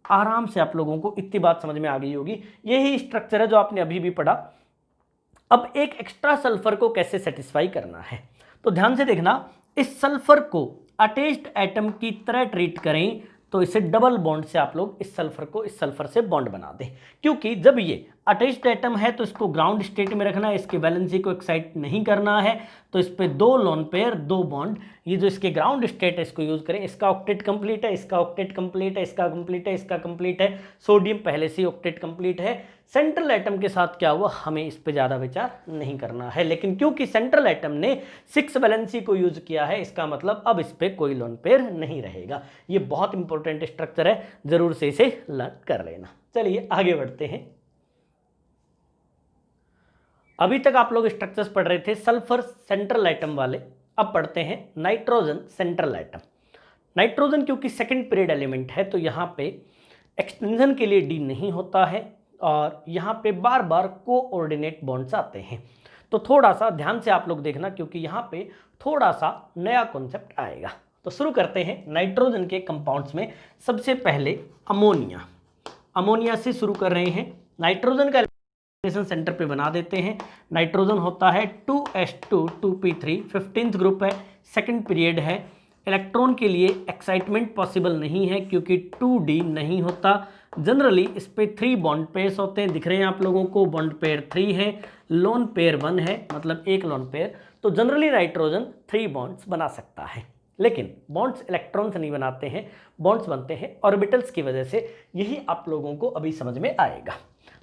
आराम से आप लोगों को इतनी बात समझ में आ गई होगी। यही स्ट्रक्चर है जो आपने अभी भी पढ़ा। अब एक एक्स्ट्रा सल्फर को कैसे सेटिस्फाई करना है, तो ध्यान से देखना, इस सल्फर को अटैच्ड एटम की तरह ट्रीट करें तो इसे डबल बॉन्ड से आप लोग इस सल्फर को इस सल्फर से बॉन्ड बना दें। क्योंकि जब ये अटैच्ड एटम है तो इसको ग्राउंड स्टेट में रखना है, इसके वैलेंसी को एक्साइट नहीं करना है, तो इस पे 2 लोन पेयर 2 बॉन्ड, ये जो इसके ग्राउंड स्टेट है इसको यूज करें। इसका ऑक्टेट कंप्लीट है, इसका ऑक्टेट कंप्लीट है, इसका कंप्लीट है, इसका कंप्लीट है, सोडियम पहले से ही ऑक्टेट कंप्लीट है। सेंट्रल एटम के साथ क्या हुआ, हमें इस पे ज़्यादा विचार नहीं करना है, लेकिन क्योंकि सेंट्रल एटम ने 6 वैलेंसी को यूज किया है, इसका मतलब अब इस पे कोई लोन पेयर नहीं रहेगा। ये बहुत इंपॉर्टेंट स्ट्रक्चर है, जरूर से इसे लर्न कर लेना। चलिए आगे बढ़ते हैं। अभी तक आप लोग स्ट्रक्चर्स पढ़ रहे थे सल्फर सेंट्रल एटम वाले, अब पढ़ते हैं नाइट्रोजन सेंट्रल एटम। नाइट्रोजन क्योंकि सेकंड पीरियड एलिमेंट है तो यहाँ पे एक्सटेंशन के लिए डी नहीं होता है और यहाँ पे बार बार कोऑर्डिनेट बॉन्ड्स आते हैं। तो थोड़ा सा ध्यान से आप लोग देखना, क्योंकि यहाँ पे थोड़ा सा नया कॉन्सेप्ट आएगा। तो शुरू करते हैं नाइट्रोजन के कंपाउंड्स में। सबसे पहले अमोनिया, अमोनिया से शुरू कर रहे हैं। नाइट्रोजन का सेंटर पे बना देते हैं। नाइट्रोजन होता है 2s2 2p3, 15th ग्रुप है, सेकंड पीरियड है। इलेक्ट्रॉन के लिए एक्साइटमेंट पॉसिबल नहीं है क्योंकि 2d नहीं होता। जनरली इस पे 3 बॉन्ड पेयर्स होते हैं, दिख रहे हैं आप लोगों को, बॉन्ड पेयर 3 है, लोन पेयर 1 है, मतलब एक लोन पेयर। तो जनरली नाइट्रोजन 3 बॉन्ड्स बना सकता है, लेकिन बॉन्ड्स इलेक्ट्रॉन से नहीं बनाते हैं, बॉन्ड्स बनते हैं ऑर्बिटल्स की वजह से। यही आप लोगों को अभी समझ में आएगा।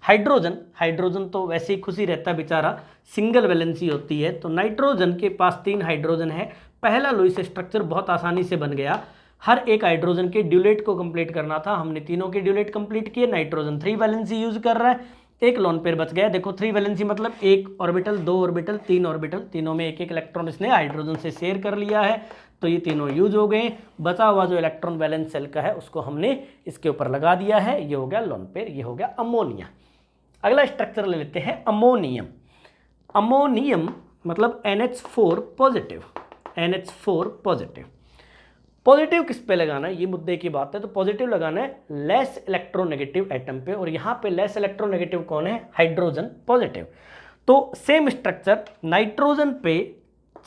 हाइड्रोजन, हाइड्रोजन तो वैसे ही खुशी रहता है बेचारा, सिंगल वैलेंसी होती है, तो नाइट्रोजन के पास 3 हाइड्रोजन है। पहला लुईस स्ट्रक्चर बहुत आसानी से बन गया। हर एक हाइड्रोजन के ड्यूलेट को कंप्लीट करना था, हमने तीनों के ड्यूलेट कंप्लीट किए। नाइट्रोजन 3 वैलेंसी यूज कर रहा है, एक लोन पेयर बच गया। देखो 3 वैलेंसी मतलब 1 ऑर्बिटल, 2 ऑर्बिटल, 3 ऑर्बिटल, तीनों में एक एक इलेक्ट्रॉन इसने हाइड्रोजन से शेयर कर लिया है, तो ये तीनों यूज हो गए। बचा हुआ जो इलेक्ट्रॉन वैलेंस सेल का है उसको हमने इसके ऊपर लगा दिया है, ये हो गया लोन पेयर, ये हो गया अमोनिया। अगला स्ट्रक्चर ले लेते हैं अमोनियम। अमोनियम मतलब NH4 positive, NH4 positive. Positive किस पे लगाना है, ये मुद्दे की बात है। तो पॉजिटिव लगाना है लेस इलेक्ट्रोनेगेटिव एटम पे, और यहाँ पे लेस इलेक्ट्रोनेगेटिव कौन है, हाइड्रोजन पॉजिटिव। तो सेम स्ट्रक्चर, नाइट्रोजन पे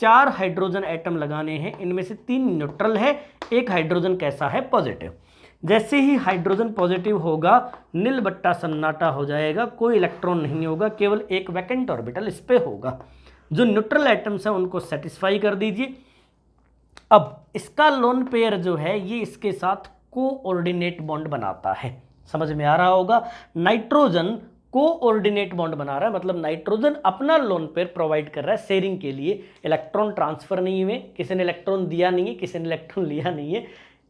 4 हाइड्रोजन एटम लगाने हैं, इनमें से 3 न्यूट्रल है, एक हाइड्रोजन कैसा है, पॉजिटिव। जैसे ही हाइड्रोजन पॉजिटिव होगा नील बट्टा सन्नाटा हो जाएगा, कोई इलेक्ट्रॉन नहीं होगा, केवल एक वैकेंट ऑर्बिटल इस पे होगा। जो न्यूट्रल एटम्स हैं उनको सेटिस्फाई कर दीजिए। अब इसका लोन पेयर जो है ये इसके साथ कोऑर्डिनेट बॉन्ड बनाता है, समझ में आ रहा होगा। नाइट्रोजन कोऑर्डिनेट बॉन्ड बना रहा है, मतलब नाइट्रोजन अपना लोन पेयर प्रोवाइड कर रहा है शेयरिंग के लिए। इलेक्ट्रॉन ट्रांसफर नहीं हुए, किसी ने इलेक्ट्रॉन दिया नहीं है, किसी ने इलेक्ट्रॉन लिया नहीं है।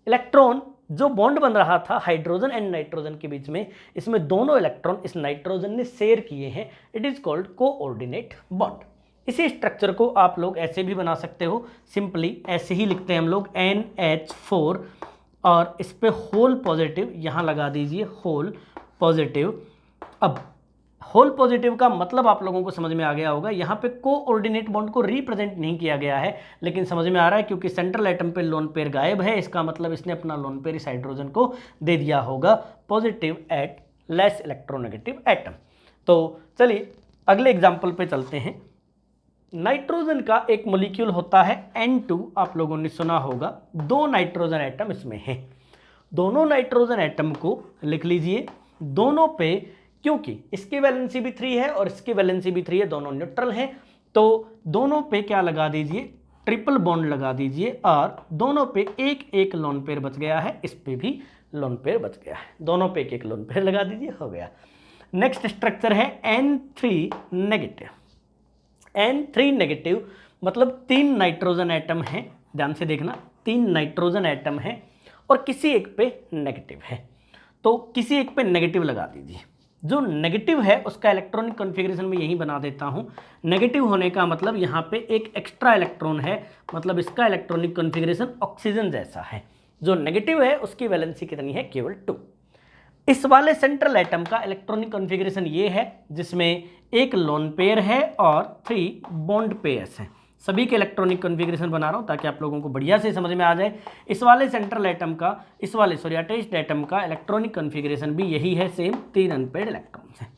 इलेक्ट्रॉन जो बॉन्ड बन रहा था हाइड्रोजन एंड नाइट्रोजन के बीच में, इसमें दोनों इलेक्ट्रॉन इस नाइट्रोजन ने शेयर किए हैं, it is called coordinate bond. इसी स्ट्रक्चर को आप लोग ऐसे भी बना सकते हो, सिंपली ऐसे ही लिखते हैं हम लोग NH4 और इस पे होल पॉजिटिव यहाँ लगा दीजिए, होल पॉजिटिव। अब होल पॉजिटिव का मतलब आप लोगों को समझ में आ गया होगा। यहाँ पे कोऑर्डिनेट बॉन्ड को रिप्रेजेंट नहीं किया गया है, लेकिन समझ में आ रहा है क्योंकि सेंट्रल एटम पे लोन पेयर गायब है, इसका मतलब इसने अपना लोन पेयर इस हाइड्रोजन को दे दिया होगा positive at less electronegative atom. तो चलिए अगले एग्जाम्पल पे चलते हैं। नाइट्रोजन का एक मोलिक्यूल होता है N2, आप लोगों ने सुना होगा। 2 नाइट्रोजन एटम इसमें हैं। दोनों नाइट्रोजन एटम को लिख लीजिए, दोनों पे, क्योंकि इसकी वैलेंसी भी 3 है और इसकी वैलेंसी भी 3 है, दोनों न्यूट्रल हैं, तो दोनों पे क्या लगा दीजिए, ट्रिपल बॉन्ड लगा दीजिए, और दोनों पे एक एक लोन पेयर बच गया है, इस पे भी लोन पेयर बच गया है, दोनों पे एक एक लोन पेयर लगा दीजिए, हो गया। नेक्स्ट स्ट्रक्चर है N3 नेगेटिव। N3 नेगेटिव मतलब 3 नाइट्रोजन एटम हैं, ध्यान से देखना, 3 नाइट्रोजन एटम हैं और किसी एक पे नेगेटिव है, तो किसी एक पे नेगेटिव लगा दीजिए। जो नेगेटिव है उसका इलेक्ट्रॉनिक कॉन्फ़िगरेशन में यही बना देता हूँ। नेगेटिव होने का मतलब यहाँ पे एक एक्स्ट्रा इलेक्ट्रॉन है, मतलब इसका इलेक्ट्रॉनिक कॉन्फ़िगरेशन ऑक्सीजन जैसा है। जो नेगेटिव है उसकी वैलेंसी कितनी है, केवल 2। इस वाले सेंट्रल एटम का इलेक्ट्रॉनिक कॉन्फ़िगरेशन ये है जिसमें एक लोन पेयर है और 3 बॉन्ड पेयर्स हैं। सभी के इलेक्ट्रॉनिक कॉन्फ़िगरेशन बना रहा हूँ ताकि आप लोगों को बढ़िया से समझ में आ जाए। इस वाले सेंट्रल एटम का, इस वाले सॉरी अटैच्ड एटम का इलेक्ट्रॉनिक कॉन्फ़िगरेशन भी यही है, सेम 3 अनपेयर्ड इलेक्ट्रॉन्स हैं।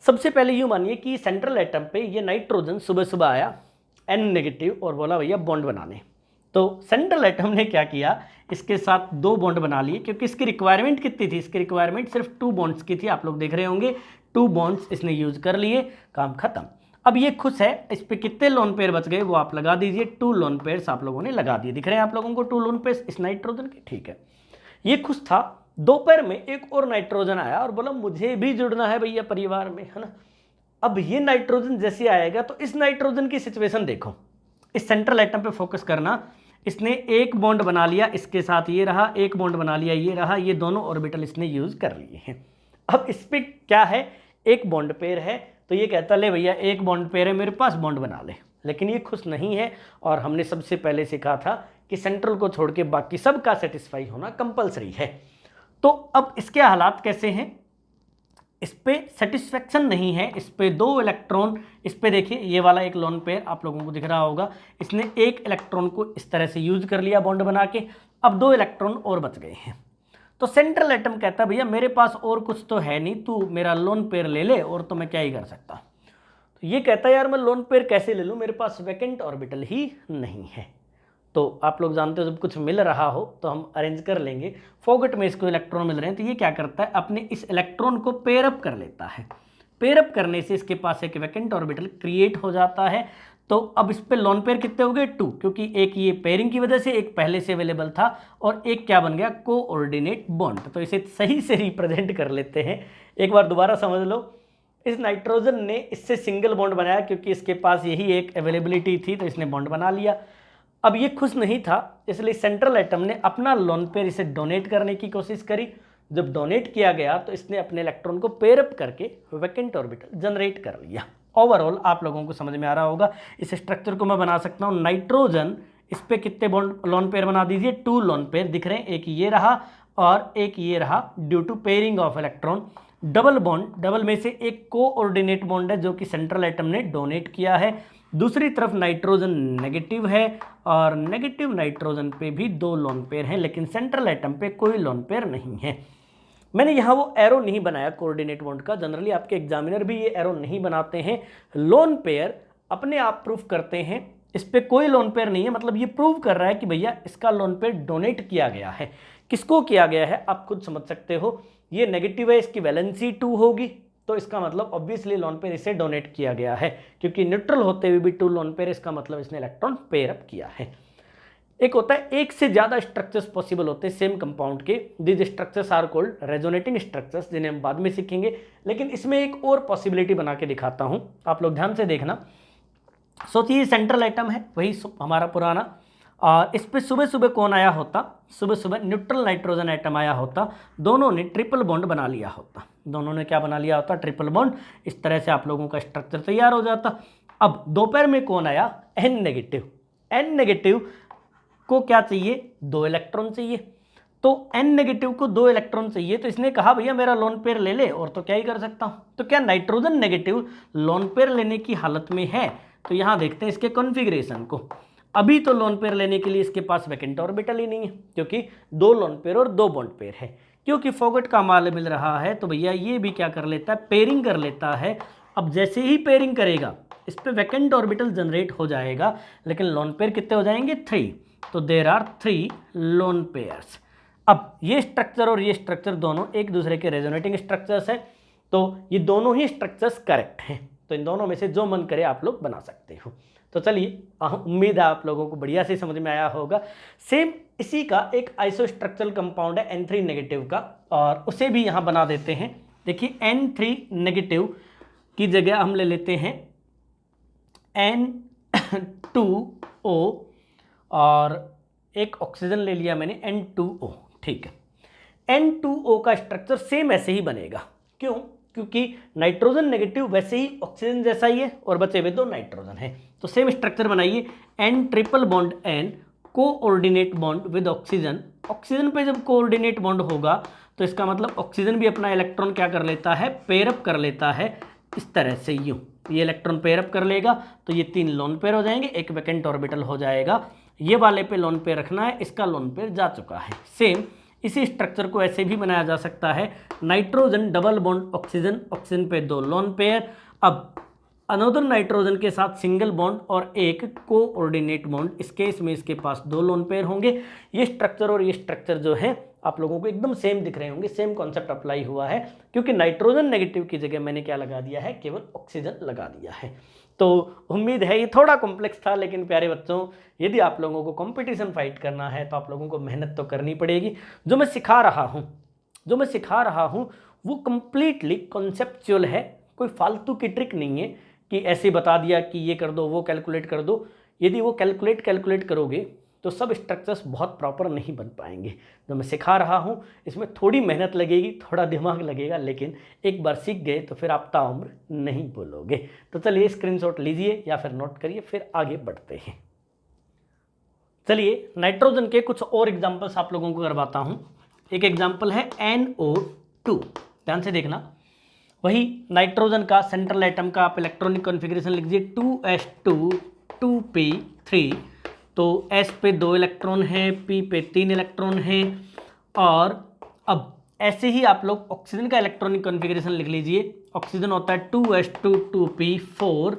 सबसे पहले यूँ मानिए कि सेंट्रल एटम पे ये नाइट्रोजन सुबह सुबह आया N नेगेटिव और बोला भैया बॉन्ड बनाने। तो सेंट्रल एटम ने क्या किया, इसके साथ 2 बॉन्ड बना लिए, क्योंकि इसकी रिक्वायरमेंट कितनी थी, इसकी रिक्वायरमेंट सिर्फ 2 बॉन्ड्स की थी, आप लोग देख रहे होंगे 2 बॉन्ड्स इसने यूज कर लिए, काम खत्म। अब ये खुश है, इस पे कितने लोन पेयर बच गए वो आप लगा दीजिए, 2 लोन पेयर्स आप लोगों ने लगा दिए, दिख रहे हैं आप लोगों को 2 लोन पेयर्स इस नाइट्रोजन के, ठीक है। ये खुश था, दोपहर में एक और नाइट्रोजन आया और बोला मुझे भी जुड़ना है भैया परिवार में, है ना। अब ये नाइट्रोजन जैसे आएगा तो इस नाइट्रोजन की सिचुएशन देखो, इस सेंट्रल एटम पे फोकस करना, इसने एक बॉन्ड बना लिया, इसके साथ ये रहा, एक बॉन्ड बना लिया, ये रहा, ये दोनों ऑर्बिटल इसने यूज कर लिए हैं। अब इस पे क्या है, एक बॉन्ड पेयर है, तो ये कहता ले भैया एक बॉन्ड पेयर है मेरे पास, बॉन्ड बना ले, लेकिन ये खुश नहीं है। और हमने सबसे पहले सीखा था कि सेंट्रल को छोड़ के बाकी सब का सेटिस्फाई होना कंपलसरी है। तो अब इसके हालात कैसे हैं, इस पे सेटिस्फेक्शन नहीं है, इस पे 2 इलेक्ट्रॉन, इस पे देखिए ये वाला एक लोन पेयर आप लोगों को दिख रहा होगा, इसने एक इलेक्ट्रॉन को इस तरह से यूज कर लिया बॉन्ड बना के, अब 2 इलेक्ट्रॉन और बच गए हैं। तो सेंट्रल एटम कहता है भैया मेरे पास और कुछ तो है नहीं, तू मेरा लोन पेयर ले ले, और तो मैं क्या ही कर सकता। तो ये कहता है यार मैं लोन पेयर कैसे ले लूँ, मेरे पास वैकेंट ऑर्बिटल ही नहीं है। तो आप लोग जानते हो जब कुछ मिल रहा हो तो हम अरेंज कर लेंगे। फॉगट में इसको इलेक्ट्रॉन मिल रहे हैं, तो ये क्या करता है, अपने इस इलेक्ट्रॉन को पेयर अप कर लेता है। पेयर अप करने से इसके पास एक वैकेंट ऑर्बिटल क्रिएट हो जाता है। तो अब इस पे लोन पेयर कितने हो गए, 2, क्योंकि एक ये पेयरिंग की वजह से, एक पहले से अवेलेबल था, और एक क्या बन गया, कोऑर्डिनेट बॉन्ड। तो इसे सही से रिप्रेजेंट कर लेते हैं। एक बार दोबारा समझ लो, इस नाइट्रोजन ने इससे सिंगल बॉन्ड बनाया क्योंकि इसके पास यही एक अवेलेबिलिटी थी, तो इसने बॉन्ड बना लिया। अब ये खुश नहीं था, इसलिए सेंट्रल एटम ने अपना लोन पेयर इसे डोनेट करने की कोशिश करी। जब डोनेट किया गया तो इसने अपने इलेक्ट्रॉन को पेयर अप करके वैकेंट ऑर्बिटल जनरेट कर लिया। ओवरऑल आप लोगों को समझ में आ रहा होगा। इस स्ट्रक्चर को मैं बना सकता हूँ, नाइट्रोजन, इस पे कितने बॉन्ड लोन पेयर बना दीजिए, 2 लोन पेयर दिख रहे हैं, एक ये रहा और एक ये रहा, due to pairing of electron. Double bond, double में से एक कोऑर्डिनेट बॉन्ड है जो कि सेंट्रल एटम ने डोनेट किया है। दूसरी तरफ नाइट्रोजन नेगेटिव है और नेगेटिव नाइट्रोजन पे भी 2 लोन पेयर हैं, लेकिन सेंट्रल एटम पे कोई लोन पेयर नहीं है। मैंने यहाँ वो एरो नहीं बनाया कोऑर्डिनेट बॉन्ड का, जनरली आपके एग्जामिनर भी ये एरो नहीं बनाते हैं। लोन पेयर अपने आप प्रूफ करते हैं, इस पे कोई लोन पेयर नहीं है, मतलब ये प्रूव कर रहा है कि भैया इसका लोन पेयर डोनेट किया गया है। किसको किया गया है आप खुद समझ सकते हो, ये नेगेटिव है, इसकी वैलेंसी 2 होगी, तो इसका मतलब ऑब्वियसली लोन पेयर इसे डोनेट किया गया है, क्योंकि न्यूट्रल होते हुए भी 2 लोन पेयर, इसका मतलब इसने इलेक्ट्रॉन पेयर अप किया है। एक होता है, एक से ज़्यादा स्ट्रक्चर्स पॉसिबल होते हैं सेम कंपाउंड के, these structures are called resonating structures, जिन्हें हम बाद में सीखेंगे। लेकिन इसमें एक और पॉसिबिलिटी बना के दिखाता हूँ, आप लोग ध्यान से देखना। सोचिए सेंट्रल एटम है वही हमारा पुराना, और इस पर सुबह सुबह कौन आया होता, सुबह सुबह न्यूट्रल नाइट्रोजन एटम आया होता, दोनों ने ट्रिपल बॉन्ड बना लिया होता। दोनों ने क्या बना लिया होता, ट्रिपल बॉन्ड। इस तरह से आप लोगों का स्ट्रक्चर तैयार हो जाता। अब दोपहर में कौन आया, N नेगेटिव। N नेगेटिव को क्या चाहिए, 2 इलेक्ट्रॉन चाहिए। तो N नेगेटिव को 2 इलेक्ट्रॉन चाहिए, तो इसने कहा भैया मेरा लोन पेयर ले ले, और तो क्या ही कर सकता हूँ। तो क्या नाइट्रोजन नेगेटिव लोन पेयर लेने की हालत में है? तो यहाँ देखते हैं इसके कॉन्फ़िगरेशन को। अभी तो लोन पेयर लेने के लिए इसके पास वैकेंट ऑर्बिटल ही नहीं है, क्योंकि 2 लोन पेयर और 2 बॉन्ड पेयर है। क्योंकि फॉगट का माल मिल रहा है, तो भैया ये भी क्या कर लेता है, पेयरिंग कर लेता है। अब जैसे ही पेयरिंग करेगा इस पर वैकेंट ऑर्बिटल जनरेट हो जाएगा, लेकिन लोन पेयर कितने हो जाएंगे, 3। तो देयर आर 3 लोन पेयर्स। अब ये स्ट्रक्चर और ये स्ट्रक्चर दोनों एक दूसरे के रेजोनेटिंग स्ट्रक्चर्स हैं, तो ये दोनों ही स्ट्रक्चर्स करेक्ट हैं। तो इन दोनों में से जो मन करे आप लोग बना सकते हो। तो चलिए, उम्मीद है आप लोगों को बढ़िया से समझ में आया होगा। सेम इसी का एक आइसोस्ट्रक्चरल कंपाउंड है N3 नेगेटिव का, और उसे भी यहाँ बना देते हैं। देखिए N3 नेगेटिव की जगह हम ले लेते हैं N2O, और एक ऑक्सीजन ले लिया मैंने N2O, ठीक है। N2O का स्ट्रक्चर सेम ऐसे ही बनेगा। क्यों? क्योंकि नाइट्रोजन नेगेटिव वैसे ही ऑक्सीजन जैसा ही है, और बचे हुए 2 नाइट्रोजन है। तो सेम स्ट्रक्चर बनाइए, N triple bond N coordinate bond with oxygen. Oxygen पे जब कोऑर्डिनेट बॉन्ड होगा तो इसका मतलब ऑक्सीजन भी अपना इलेक्ट्रॉन क्या कर लेता है, पेयरअप कर लेता है। इस तरह से यूँ ये इलेक्ट्रॉन पेयरअप कर लेगा, तो ये 3 लोन पेयर हो जाएंगे, एक वैकेंट ऑर्बिटल हो जाएगा। ये वाले पे लोन पेयर रखना है, इसका लोन पेयर जा चुका है। सेम इसी स्ट्रक्चर को ऐसे भी बनाया जा सकता है, nitrogen double bond oxygen, oxygen पे 2 लोन पेयर। अब अनोदर नाइट्रोजन के साथ सिंगल बॉन्ड और एक कोऑर्डिनेट बॉन्ड, इस केस में इसके पास 2 लोन पेयर होंगे। ये स्ट्रक्चर और ये स्ट्रक्चर जो है आप लोगों को एकदम सेम दिख रहे होंगे, सेम कॉन्सेप्ट अप्लाई हुआ है, क्योंकि नाइट्रोजन नेगेटिव की जगह मैंने क्या लगा दिया है, केवल ऑक्सीजन लगा दिया है। तो उम्मीद है ये थोड़ा कॉम्प्लेक्स था, लेकिन प्यारे बच्चों, यदि आप लोगों को कंपटीशन फाइट करना है तो आप लोगों को मेहनत तो करनी पड़ेगी। जो मैं सिखा रहा हूँ वो कंप्लीटली कॉन्सेप्चुअल है, कोई फालतू की ट्रिक नहीं है कि ऐसे बता दिया कि ये कर दो, वो कैलकुलेट कर दो। यदि वो कैलकुलेट करोगे तो सब स्ट्रक्चर्स बहुत प्रॉपर नहीं बन पाएंगे। जो मैं सिखा रहा हूँ इसमें थोड़ी मेहनत लगेगी, थोड़ा दिमाग लगेगा, लेकिन एक बार सीख गए तो फिर आप ताउम्र नहीं बोलोगे। तो चलिए स्क्रीनशॉट लीजिए या फिर नोट करिए, फिर आगे बढ़ते हैं। चलिए नाइट्रोजन के कुछ और एग्जाम्पल्स आप लोगों को करवाता हूँ। एक एग्जाम्पल है NO2, ध्यान से देखना। वही नाइट्रोजन का सेंट्रल एटम का आप इलेक्ट्रॉनिक कॉन्फ़िगरेशन लिख दीजिए 2s2 2p3। तो S पे 2 इलेक्ट्रॉन हैं, P पे 3 इलेक्ट्रॉन हैं। और अब ऐसे ही आप लोग ऑक्सीजन का इलेक्ट्रॉनिक कॉन्फ़िगरेशन लिख लीजिए। ऑक्सीजन होता है 2s2 2p4,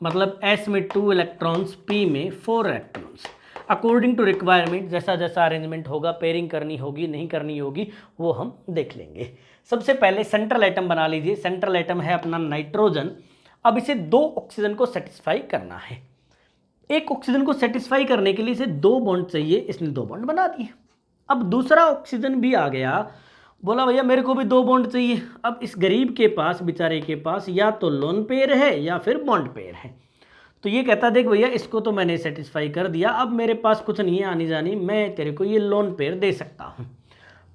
मतलब S में 2 इलेक्ट्रॉन्स, P में 4 इलेक्ट्रॉन्स। अकॉर्डिंग टू रिक्वायरमेंट जैसा जैसा अरेंजमेंट होगा, पेयरिंग करनी होगी नहीं करनी होगी, वो हम देख लेंगे। सबसे पहले सेंट्रल एटम बना लीजिए। सेंट्रल एटम है अपना नाइट्रोजन। अब इसे 2 ऑक्सीजन को सेटिस्फाई करना है। एक ऑक्सीजन को सेटिस्फाई करने के लिए इसे 2 बॉन्ड चाहिए, इसने 2 बॉन्ड बना दिए। अब दूसरा ऑक्सीजन भी आ गया, बोला भैया मेरे को भी 2 बॉन्ड चाहिए। अब इस गरीब के पास, बेचारे के पास या तो लोन पेयर है या फिर बॉन्ड पेयर है। तो ये कहता देख भैया इसको तो मैंने सेटिस्फाई कर दिया, अब मेरे पास कुछ नहीं है आनी जानी, मैं तेरे को ये लोन पेयर दे सकता हूँ।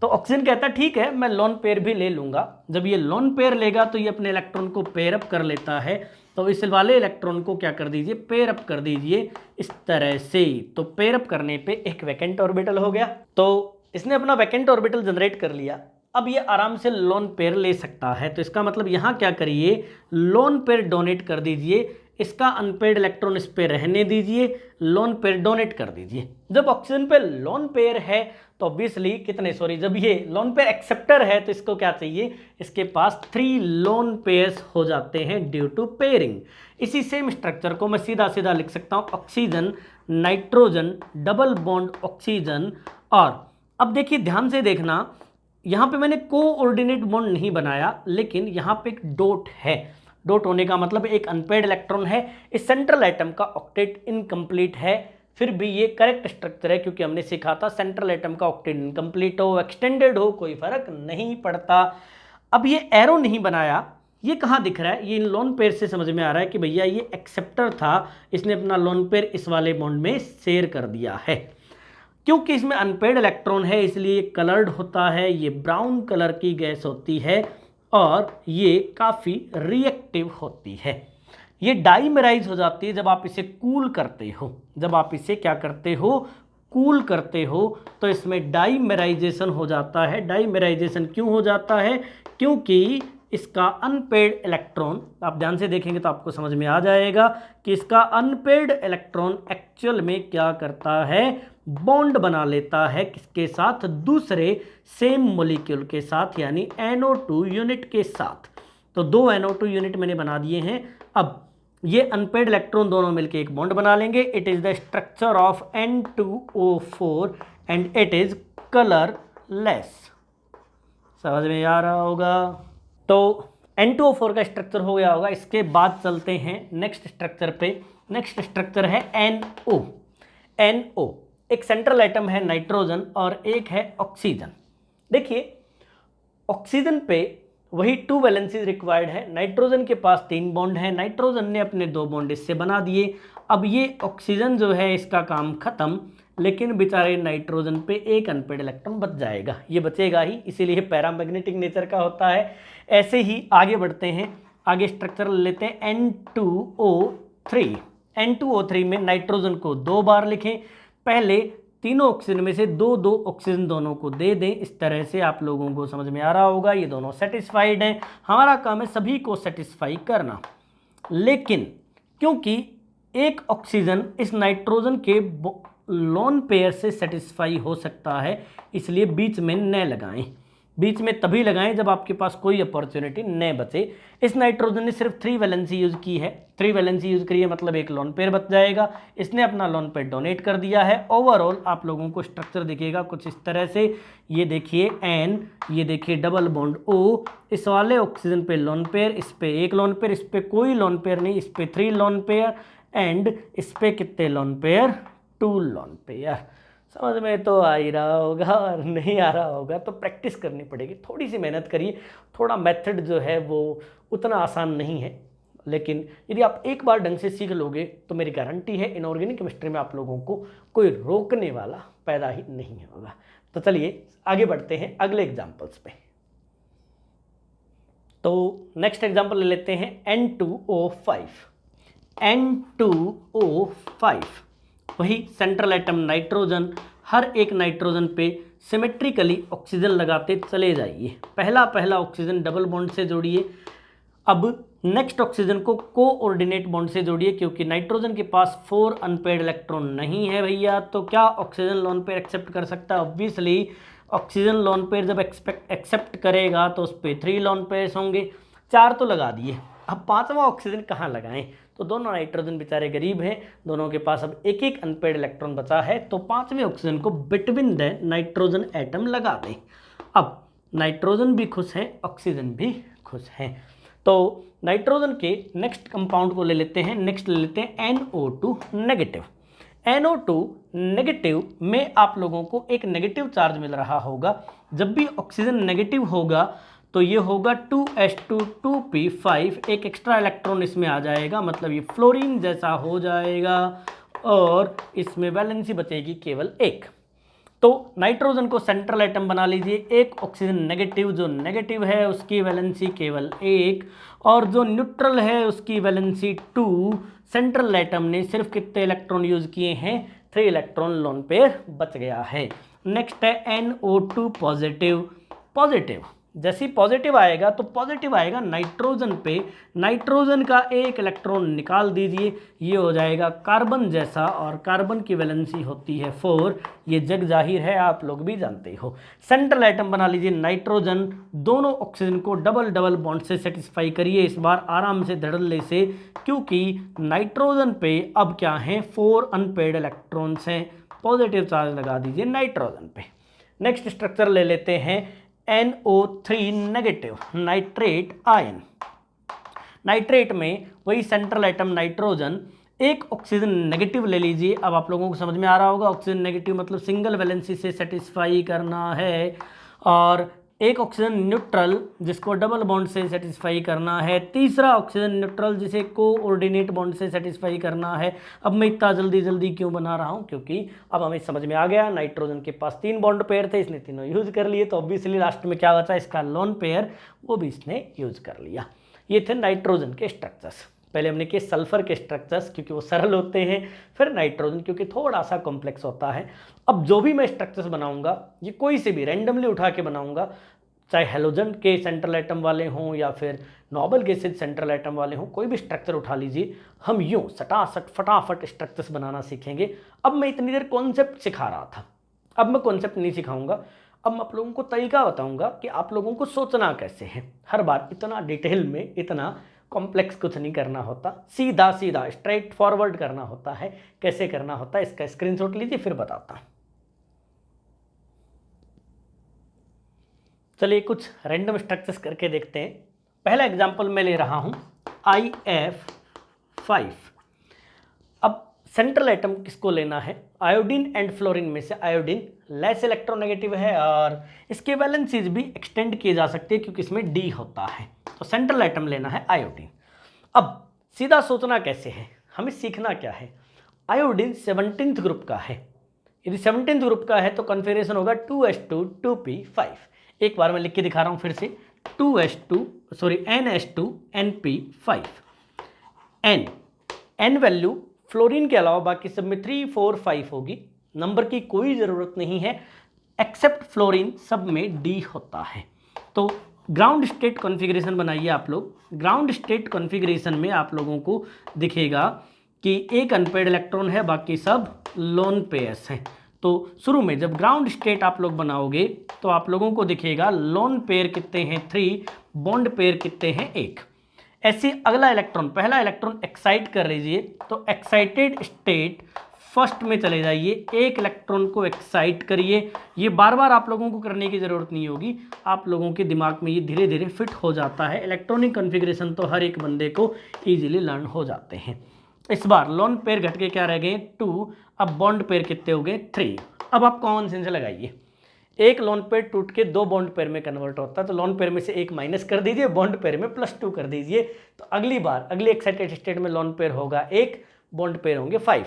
तो ऑक्सीजन कहता ठीक है मैं लोन पेयर भी ले लूँगा। जब ये लोन पेयर लेगा तो ये अपने इलेक्ट्रॉन को पेयर अप कर लेता है। तो इस वाले इलेक्ट्रॉन को क्या कर दीजिए, पेयर अप कर दीजिए इस तरह से। तो पेयर अप करने पे एक वैकेंट ऑर्बिटल हो गया। तो इसने अपना वैकेंट ऑर्बिटल जनरेट कर लिया। अब ये आराम से लोन पेयर ले सकता है। तो इसका मतलब यहाँ क्या करिए, लोन पेयर डोनेट कर दीजिए, इसका अनपेड इलेक्ट्रॉन इस पे रहने दीजिए, लोन पेयर डोनेट कर दीजिए। जब ऑक्सीजन पे लोन पेयर है तो ऑब्वियसली जब ये लोन पेयर एक्सेप्टर है तो इसको क्या चाहिए, इसके पास 3 लोन पेयर्स हो जाते हैं ड्यू टू पेयरिंग। इसी सेम स्ट्रक्चर को मैं सीधा सीधा लिख सकता हूँ, oxygen nitrogen double bond oxygen. और अब देखिए ध्यान से देखना, यहाँ पे मैंने कोऑर्डिनेट बॉन्ड नहीं बनाया, लेकिन यहाँ पे एक डॉट है। डॉट होने का मतलब एक अनपेड इलेक्ट्रॉन है। इस सेंट्रल एटम का ऑक्टेट इनकम्प्लीट है, फिर भी ये करेक्ट स्ट्रक्चर है, क्योंकि हमने सीखा था सेंट्रल एटम का ऑक्टेट इनकम्प्लीट हो एक्सटेंडेड हो कोई फर्क नहीं पड़ता। अब ये एरो नहीं बनाया, ये कहाँ दिख रहा है, ये इन लोन पेयर से समझ में आ रहा है कि भैया ये एक्सेप्टर था, इसने अपना लोन पेयर इस वाले बॉन्ड में शेयर कर दिया है। क्योंकि इसमें अनपेड इलेक्ट्रॉन है इसलिए कलर्ड होता है, ये ब्राउन कलर की गैस होती है और ये काफ़ी रिएक्टिव होती है। ये डाइमेराइज हो जाती है जब आप इसे कूल करते हो। जब आप इसे क्या करते हो, कूल करते हो तो इसमें डाईमेराइजेशन हो जाता है। डाईमेराइजेशन क्यों हो जाता है? क्योंकि इसका अनपेड इलेक्ट्रॉन, आप ध्यान से देखेंगे तो आपको समझ में आ जाएगा कि इसका अनपेड इलेक्ट्रॉन एक्चुअल में क्या करता है, बॉन्ड बना लेता है किसके साथ, दूसरे सेम मॉलिक्यूल के साथ, यानी NO2 यूनिट के साथ। तो 2 NO2 यूनिट मैंने बना दिए हैं। अब ये अनपेड इलेक्ट्रॉन दोनों मिलकर एक बॉन्ड बना लेंगे। It is the structure of N2O4 and it is colourless. समझ में आ रहा होगा? तो N2O4 का स्ट्रक्चर हो गया होगा। इसके बाद चलते हैं नेक्स्ट स्ट्रक्चर पे। नेक्स्ट स्ट्रक्चर है NO। NO एक सेंट्रल एटम है नाइट्रोजन और एक है ऑक्सीजन। देखिए ऑक्सीजन पे वही 2 वैलेंसीज रिक्वायर्ड है। नाइट्रोजन के पास 3 बॉन्ड है, नाइट्रोजन ने अपने 2 बॉन्ड इससे बना दिए। अब ये ऑक्सीजन जो है इसका काम खत्म, लेकिन बेचारे नाइट्रोजन पे एक अनपेड इलेक्ट्रॉन बच जाएगा। ये बचेगा ही, इसीलिए पैरामैग्नेटिक नेचर का होता है। ऐसे ही आगे बढ़ते हैं, आगे स्ट्रक्चर लेते हैं N2O3। N2O3 में नाइट्रोजन को 2 बार लिखें। पहले तीनों ऑक्सीजन में से 2-2 ऑक्सीजन दोनों को दे दें। इस तरह से आप लोगों को समझ में आ रहा होगा। ये दोनों सेटिस्फाइड हैं। हमारा काम है सभी को सेटिस्फाई करना। लेकिन क्योंकि एक ऑक्सीजन इस नाइट्रोजन के लोन पेयर से सेटिस्फाई हो सकता है, इसलिए बीच में न लगाएं। बीच में तभी लगाएं जब आपके पास कोई अपॉर्चुनिटी न बचे। इस नाइट्रोजन ने सिर्फ 3 वैलेंसी यूज की है। 3 वैलेंसी यूज करी है मतलब एक लोन पेयर बच जाएगा। इसने अपना लोन पेयर डोनेट कर दिया है। ओवरऑल आप लोगों को स्ट्रक्चर दिखेगा कुछ इस तरह से। ये देखिए N, ये देखिए डबल बॉन्ड O। इस वाले ऑक्सीजन पे लोन पेयर, इस पे एक लोन पेयर, इस पे कोई लोन पेयर नहीं, इस पे 3 लोन पेयर एंड इस पे कितने लोन पेयर, 2 लोन पेयर। समझ में तो आ ही रहा होगा, और नहीं आ रहा होगा तो प्रैक्टिस करनी पड़ेगी। थोड़ी सी मेहनत करिए। थोड़ा मेथड जो है वो उतना आसान नहीं है, लेकिन यदि आप एक बार ढंग से सीख लोगे तो मेरी गारंटी है इनऑर्गेनिक केमिस्ट्री में आप लोगों को कोई रोकने वाला पैदा ही नहीं होगा। तो चलिए आगे बढ़ते हैं अगले एग्जाम्पल्स पे। तो नेक्स्ट एग्जाम्पल ले लेते हैं N2O5। N2O5 वही सेंट्रल एटम नाइट्रोजन। हर एक नाइट्रोजन पे सिमेट्रिकली ऑक्सीजन लगाते चले जाइए। पहला ऑक्सीजन डबल बॉन्ड से जोड़िए। अब नेक्स्ट ऑक्सीजन को कोऑर्डिनेट बॉन्ड से जोड़िए, क्योंकि नाइट्रोजन के पास 4 अनपेड इलेक्ट्रॉन नहीं है भैया। तो क्या ऑक्सीजन लोन पेयर एक्सेप्ट कर सकता है? ऑब्वियसली ऑक्सीजन लोन पेयर जब एक्सेप्ट करेगा तो उस पर 3 लोन पेयर्स होंगे। 4 तो लगा दिए। अब 5वां ऑक्सीजन कहाँ लगाएं? तो दोनों नाइट्रोजन बेचारे गरीब हैं, दोनों के पास अब एक एक अनपेड इलेक्ट्रॉन बचा है। तो 5वें ऑक्सीजन को बिटवीन द नाइट्रोजन एटम लगा दें। अब नाइट्रोजन भी खुश है, ऑक्सीजन भी खुश है। तो नाइट्रोजन के नेक्स्ट कंपाउंड को ले लेते हैं। नेक्स्ट ले लेते हैं NO2 नेगेटिव। NO2 नेगेटिव में आप लोगों को एक नेगेटिव चार्ज मिल रहा होगा। जब भी ऑक्सीजन नेगेटिव होगा तो ये होगा 2s2 2p5, एक एक्स्ट्रा इलेक्ट्रॉन इसमें आ जाएगा, मतलब ये फ्लोरीन जैसा हो जाएगा और इसमें वैलेंसी बचेगी केवल 1। तो नाइट्रोजन को सेंट्रल एटम बना लीजिए। एक ऑक्सीजन नेगेटिव, जो नेगेटिव है उसकी वैलेंसी केवल 1 और जो न्यूट्रल है उसकी वैलेंसी 2। सेंट्रल एटम ने सिर्फ कितने इलेक्ट्रॉन यूज किए हैं? 3 इलेक्ट्रॉन लोन पेयर बच गया है। नेक्स्ट है NO2 पॉजिटिव। पॉजिटिव जैसे पॉजिटिव आएगा तो पॉजिटिव आएगा नाइट्रोजन पे। नाइट्रोजन का एक इलेक्ट्रॉन निकाल दीजिए, ये हो जाएगा कार्बन जैसा और कार्बन की वैलेंसी होती है 4। ये जग जाहिर है, आप लोग भी जानते हो। सेंट्रल एटम बना लीजिए नाइट्रोजन। दोनों ऑक्सीजन को डबल डबल बॉन्ड से सेटिस्फाई करिए, इस बार आराम से धड़ल्ले से, क्योंकि नाइट्रोजन पे अब क्या है? 4 अनपेड इलेक्ट्रॉन्स हैं। पॉजिटिव चार्ज लगा दीजिए नाइट्रोजन पे। नेक्स्ट स्ट्रक्चर ले लेते हैं NO3 negative, nitrate ion. Nitrate में वही सेंट्रल एटम नाइट्रोजन, एक ऑक्सीजन नेगेटिव ले लीजिए। अब आप लोगों को समझ में आ रहा होगा, ऑक्सीजन नेगेटिव मतलब सिंगल वैलेंसी से सेटिस्फाई करना है, और एक ऑक्सीजन न्यूट्रल जिसको डबल बॉन्ड से सेटिस्फाई करना है, तीसरा ऑक्सीजन न्यूट्रल जिसे कोऑर्डिनेट बॉन्ड से सेटिस्फाई करना है। अब मैं इतना जल्दी क्यों बना रहा हूँ? क्योंकि अब हमें समझ में आ गया नाइट्रोजन के पास 3 बॉन्ड पेयर थे, इसने तीनों यूज कर लिए, तो ऑब्वियसली लास्ट में क्या बचा? इसका लोन पेयर, वो भी इसने यूज कर लिया। ये थे नाइट्रोजन के स्ट्रक्चर्स। पहले हमने किए सल्फर के स्ट्रक्चर्स क्योंकि वो सरल होते हैं, फिर नाइट्रोजन क्योंकि थोड़ा सा कॉम्प्लेक्स होता है। अब जो भी मैं स्ट्रक्चर्स बनाऊंगा ये कोई से भी रैंडमली उठा के बनाऊंगा, चाहे हेलोजन के सेंट्रल एटम वाले हों या फिर नोबल गैसेज सेंट्रल एटम वाले हों, कोई भी स्ट्रक्चर उठा लीजिए, हम यूँ सटासट फटाफट स्ट्रक्चर्स बनाना सीखेंगे। अब मैं इतनी देर कॉन्सेप्ट सिखा रहा था, अब मैं कॉन्सेप्ट नहीं सिखाऊंगा, अब मैं आप लोगों को तरीका बताऊंगा कि आप लोगों को सोचना कैसे है। हर बार इतना डिटेल में इतना कॉम्प्लेक्स कुछ नहीं करना होता, सीधा सीधा स्ट्रेट फॉरवर्ड करना होता है। कैसे करना होता है इसका स्क्रीनशॉट लीजिए फिर बताता हूं। चलिए कुछ रैंडम स्ट्रक्चर्स करके देखते हैं। पहला एग्जांपल मैं ले रहा हूं IF5। अब सेंट्रल एटम किसको लेना है, आयोडीन एंड फ्लोरीन में से आयोडीन लेस इलेक्ट्रोनेगेटिव है और इसके वैलेंसीज भी एक्सटेंड किए जा सकते हैं क्योंकि इसमें D होता है। तो सेंट्रल एटम लेना है आयोडीन। अब सीधा सोचना कैसे है, हमें सीखना क्या है। आयोडीन 17th ग्रुप का है, यदि 17th ग्रुप का है तो कॉन्फ़िगरेशन होगा 2s2 2p5। एक बार मैं लिख के दिखा रहा हूं फिर से, NH2 NP5। N value fluorine के अलावा बाकी सब में 3 4 5 होगी, नंबर की कोई ज़रूरत नहीं है, एक्सेप्ट फ्लोरीन सब में D होता है। तो ग्राउंड स्टेट कॉन्फ़िगरेशन बनाइए आप लोग। ग्राउंड स्टेट कॉन्फ़िगरेशन में आप लोगों को दिखेगा कि एक अनपेड इलेक्ट्रॉन है, बाकी सब लोन पेयर्स हैं। तो शुरू में जब ग्राउंड स्टेट आप लोग बनाओगे तो आप लोगों को दिखेगा लोन पेयर कितने हैं 3, बॉन्ड पेयर कितने हैं 1। ऐसे अगला इलेक्ट्रॉन, पहला इलेक्ट्रॉन एक्साइट कर लीजिए, तो एक्साइटेड स्टेट फर्स्ट में चले जाइए, एक इलेक्ट्रॉन को एक्साइट करिए। ये बार बार आप लोगों को करने की ज़रूरत नहीं होगी, आप लोगों के दिमाग में ये धीरे धीरे फिट हो जाता है। इलेक्ट्रॉनिक कॉन्फ़िगरेशन तो हर एक बंदे को ईजिली लर्न हो जाते हैं। इस बार लोन पेयर घट के क्या रह गए 2, अब बॉन्ड पेयर कितने हो गए 3। अब आप कॉमन सेंस लगाइए, एक लोन पेयर टूट के 2 बॉन्ड पेयर में कन्वर्ट होता है, तो लोन पेयर में से 1 माइनस कर दीजिए, बॉन्ड पेयर में +2 कर दीजिए। तो अगली बार अगली एक्साइटेड स्टेट में लोन पेयर होगा 1, बॉन्ड पेयर होंगे 5,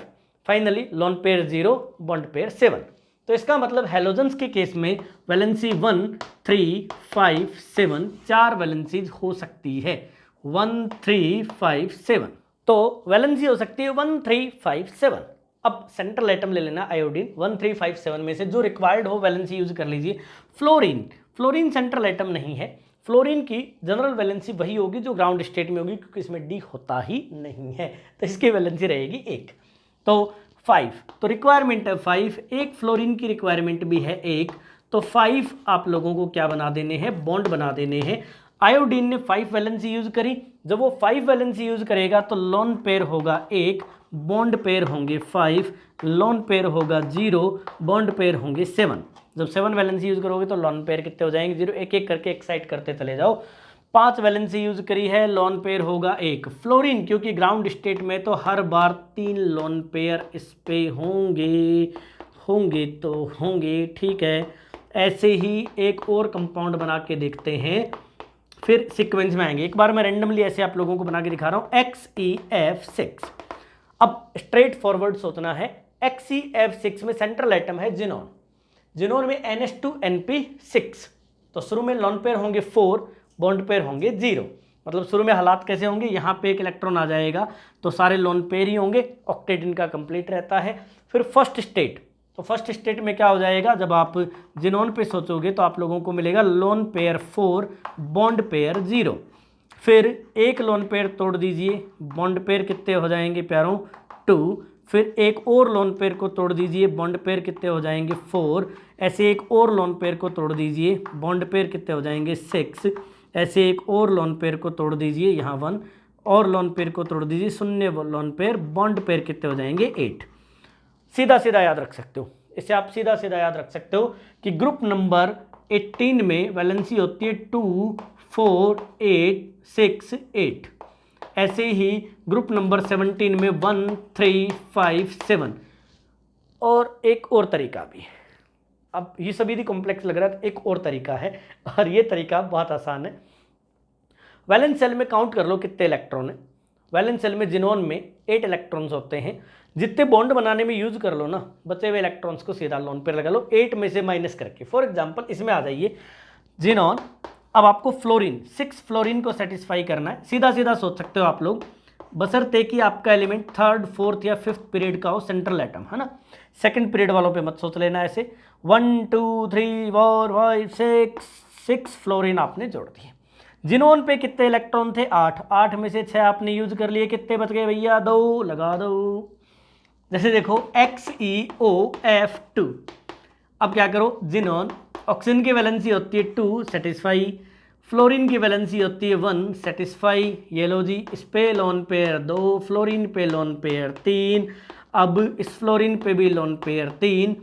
finally lone pair 0, bond pair 7। तो इसका मतलब हैलोजेंस के केस में वैलेंसी 1 3 5 7 4 वैलेंसीज हो सकती है, 1 3 5 7। तो वैलेंसी हो सकती है 1 3 5 7। अब सेंट्रल एटम ले लेना आयोडीन, 1 3 5 7 में से जो रिक्वायर्ड हो वैलेंसी यूज कर लीजिए। फ्लोरीन सेंट्रल एटम नहीं है, फ्लोरीन की जनरल वैलेंसी वही होगी जो ग्राउंड स्टेट में होगी क्योंकि इसमें D होता ही नहीं है, तो इसकी वैलेंसी रहेगी 1। तो 5, तो रिक्वायरमेंट है 5, एक फ्लोरीन की रिक्वायरमेंट भी है 1, तो 5 आप लोगों को क्या बना देने हैं, बॉन्ड बना देने हैं। आयोडीन ने 5 वैलेंसी यूज करी, जब वो 5 वैलेंसी यूज करेगा तो लोन पेयर होगा 1, बॉन्ड पेयर होंगे 5, लोन पेयर होगा 0, बॉन्ड पेयर होंगे 7। जब 7 वैलेंसी यूज करोगे तो लोन पेयर कितने हो जाएंगे 0, एक एक करके एक्साइट करते चले जाओ। 5 वैलेंसी यूज करी है, लोन पेयर होगा 1। फ्लोरीन क्योंकि ग्राउंड स्टेट में तो हर बार 3 लोन पेयर इस पे होंगे तो होंगे, ठीक है। ऐसे ही एक और कंपाउंड बना के देखते हैं, फिर सीक्वेंस में आएंगे। एक बार मैं रैंडमली ऐसे आप लोगों को बना के दिखा रहा हूँ, XeF6। अब स्ट्रेट फॉरवर्ड सोचना है, XeF6 में सेंट्रल एटम है जिनोन, जिनोन में NH2 NP6। तो शुरू में लोन पेयर होंगे 4, बॉन्ड पेयर होंगे 0। मतलब शुरू में हालात कैसे होंगे, यहाँ पे एक इलेक्ट्रॉन आ जाएगा तो सारे लोन पेयर ही होंगे, ऑक्टेट इनका कंप्लीट रहता है। फिर फर्स्ट स्टेट, तो फर्स्ट स्टेट में क्या हो जाएगा, जब आप जिनोन पे सोचोगे तो आप लोगों को मिलेगा लोन पेयर 4, बॉन्ड पेयर 0। फिर एक लोन पेयर तोड़ दीजिए, बॉन्ड पेयर कितने हो जाएंगे प्यारों 2। फिर एक और लोन पेयर को तोड़ दीजिए, बॉन्ड पेयर कितने हो जाएंगे 4। ऐसे एक और लोन पेयर को तोड़ दीजिए, बॉन्ड पेयर कितने हो जाएंगे 6। ऐसे एक और लोन पेयर को तोड़ दीजिए, यहाँ 1 और लोन पेयर को तोड़ दीजिए, 0 लोन पेयर, बॉन्ड पेयर कितने हो जाएंगे 8। सीधा सीधा याद रख सकते हो, इसे आप सीधा सीधा याद रख सकते हो कि ग्रुप नंबर 18 में वैलेंसी होती है 2 4 8 6 8। ऐसे ही ग्रुप नंबर 17 में 1 3 5 7। और एक और तरीका भी है, अब ये सभी भी कॉम्प्लेक्स लग रहा है, तो एक और तरीका है और ये तरीका बहुत आसान है। वैलेंस सेल में काउंट कर लो कितने इलेक्ट्रॉन है। वैलेंस सेल में जिनोन में 8 इलेक्ट्रॉन्स होते हैं, जितने बॉन्ड बनाने में यूज कर लो ना, बचे हुए इलेक्ट्रॉन्स को सीधा लोन पे लगा लो 8 में से माइनस करके। फॉर एग्जांपल इसमें आ जाइए जिनोन, अब आपको फ्लोरीन 6 फ्लोरीन को सेटिस्फाई करना है। सीधा सीधा सोच सकते हो आप लोग, बशर्ते कि आपका एलिमेंट थर्ड फोर्थ या फिफ्थ पीरियड का हो सेंट्रल एटम, है ना। सेकंड पीरियड वालों पे मत सोच लेना ऐसे। 1 2 3 4 5 6 फ्लोरीन आपने जोड़ दिए। जिनोन पे कितने इलेक्ट्रॉन थे? 8। 8 में से 6 आपने यूज कर लिए, कितने बच गए भैया? 2 लगा दो। जैसे देखो XeOF2। अब क्या करो, जिनोन, ऑक्सीजन की वैलेंसी होती है 2, सेटिस्फाई। फ्लोरीन की वैलेंसी होती है 1, सेटिस्फाई। ये लो जी, इस पे लोन पेयर 2, फ्लोरीन पे लोन पेयर 3, अब इस फ्लोरीन पे भी लोन पेयर 3।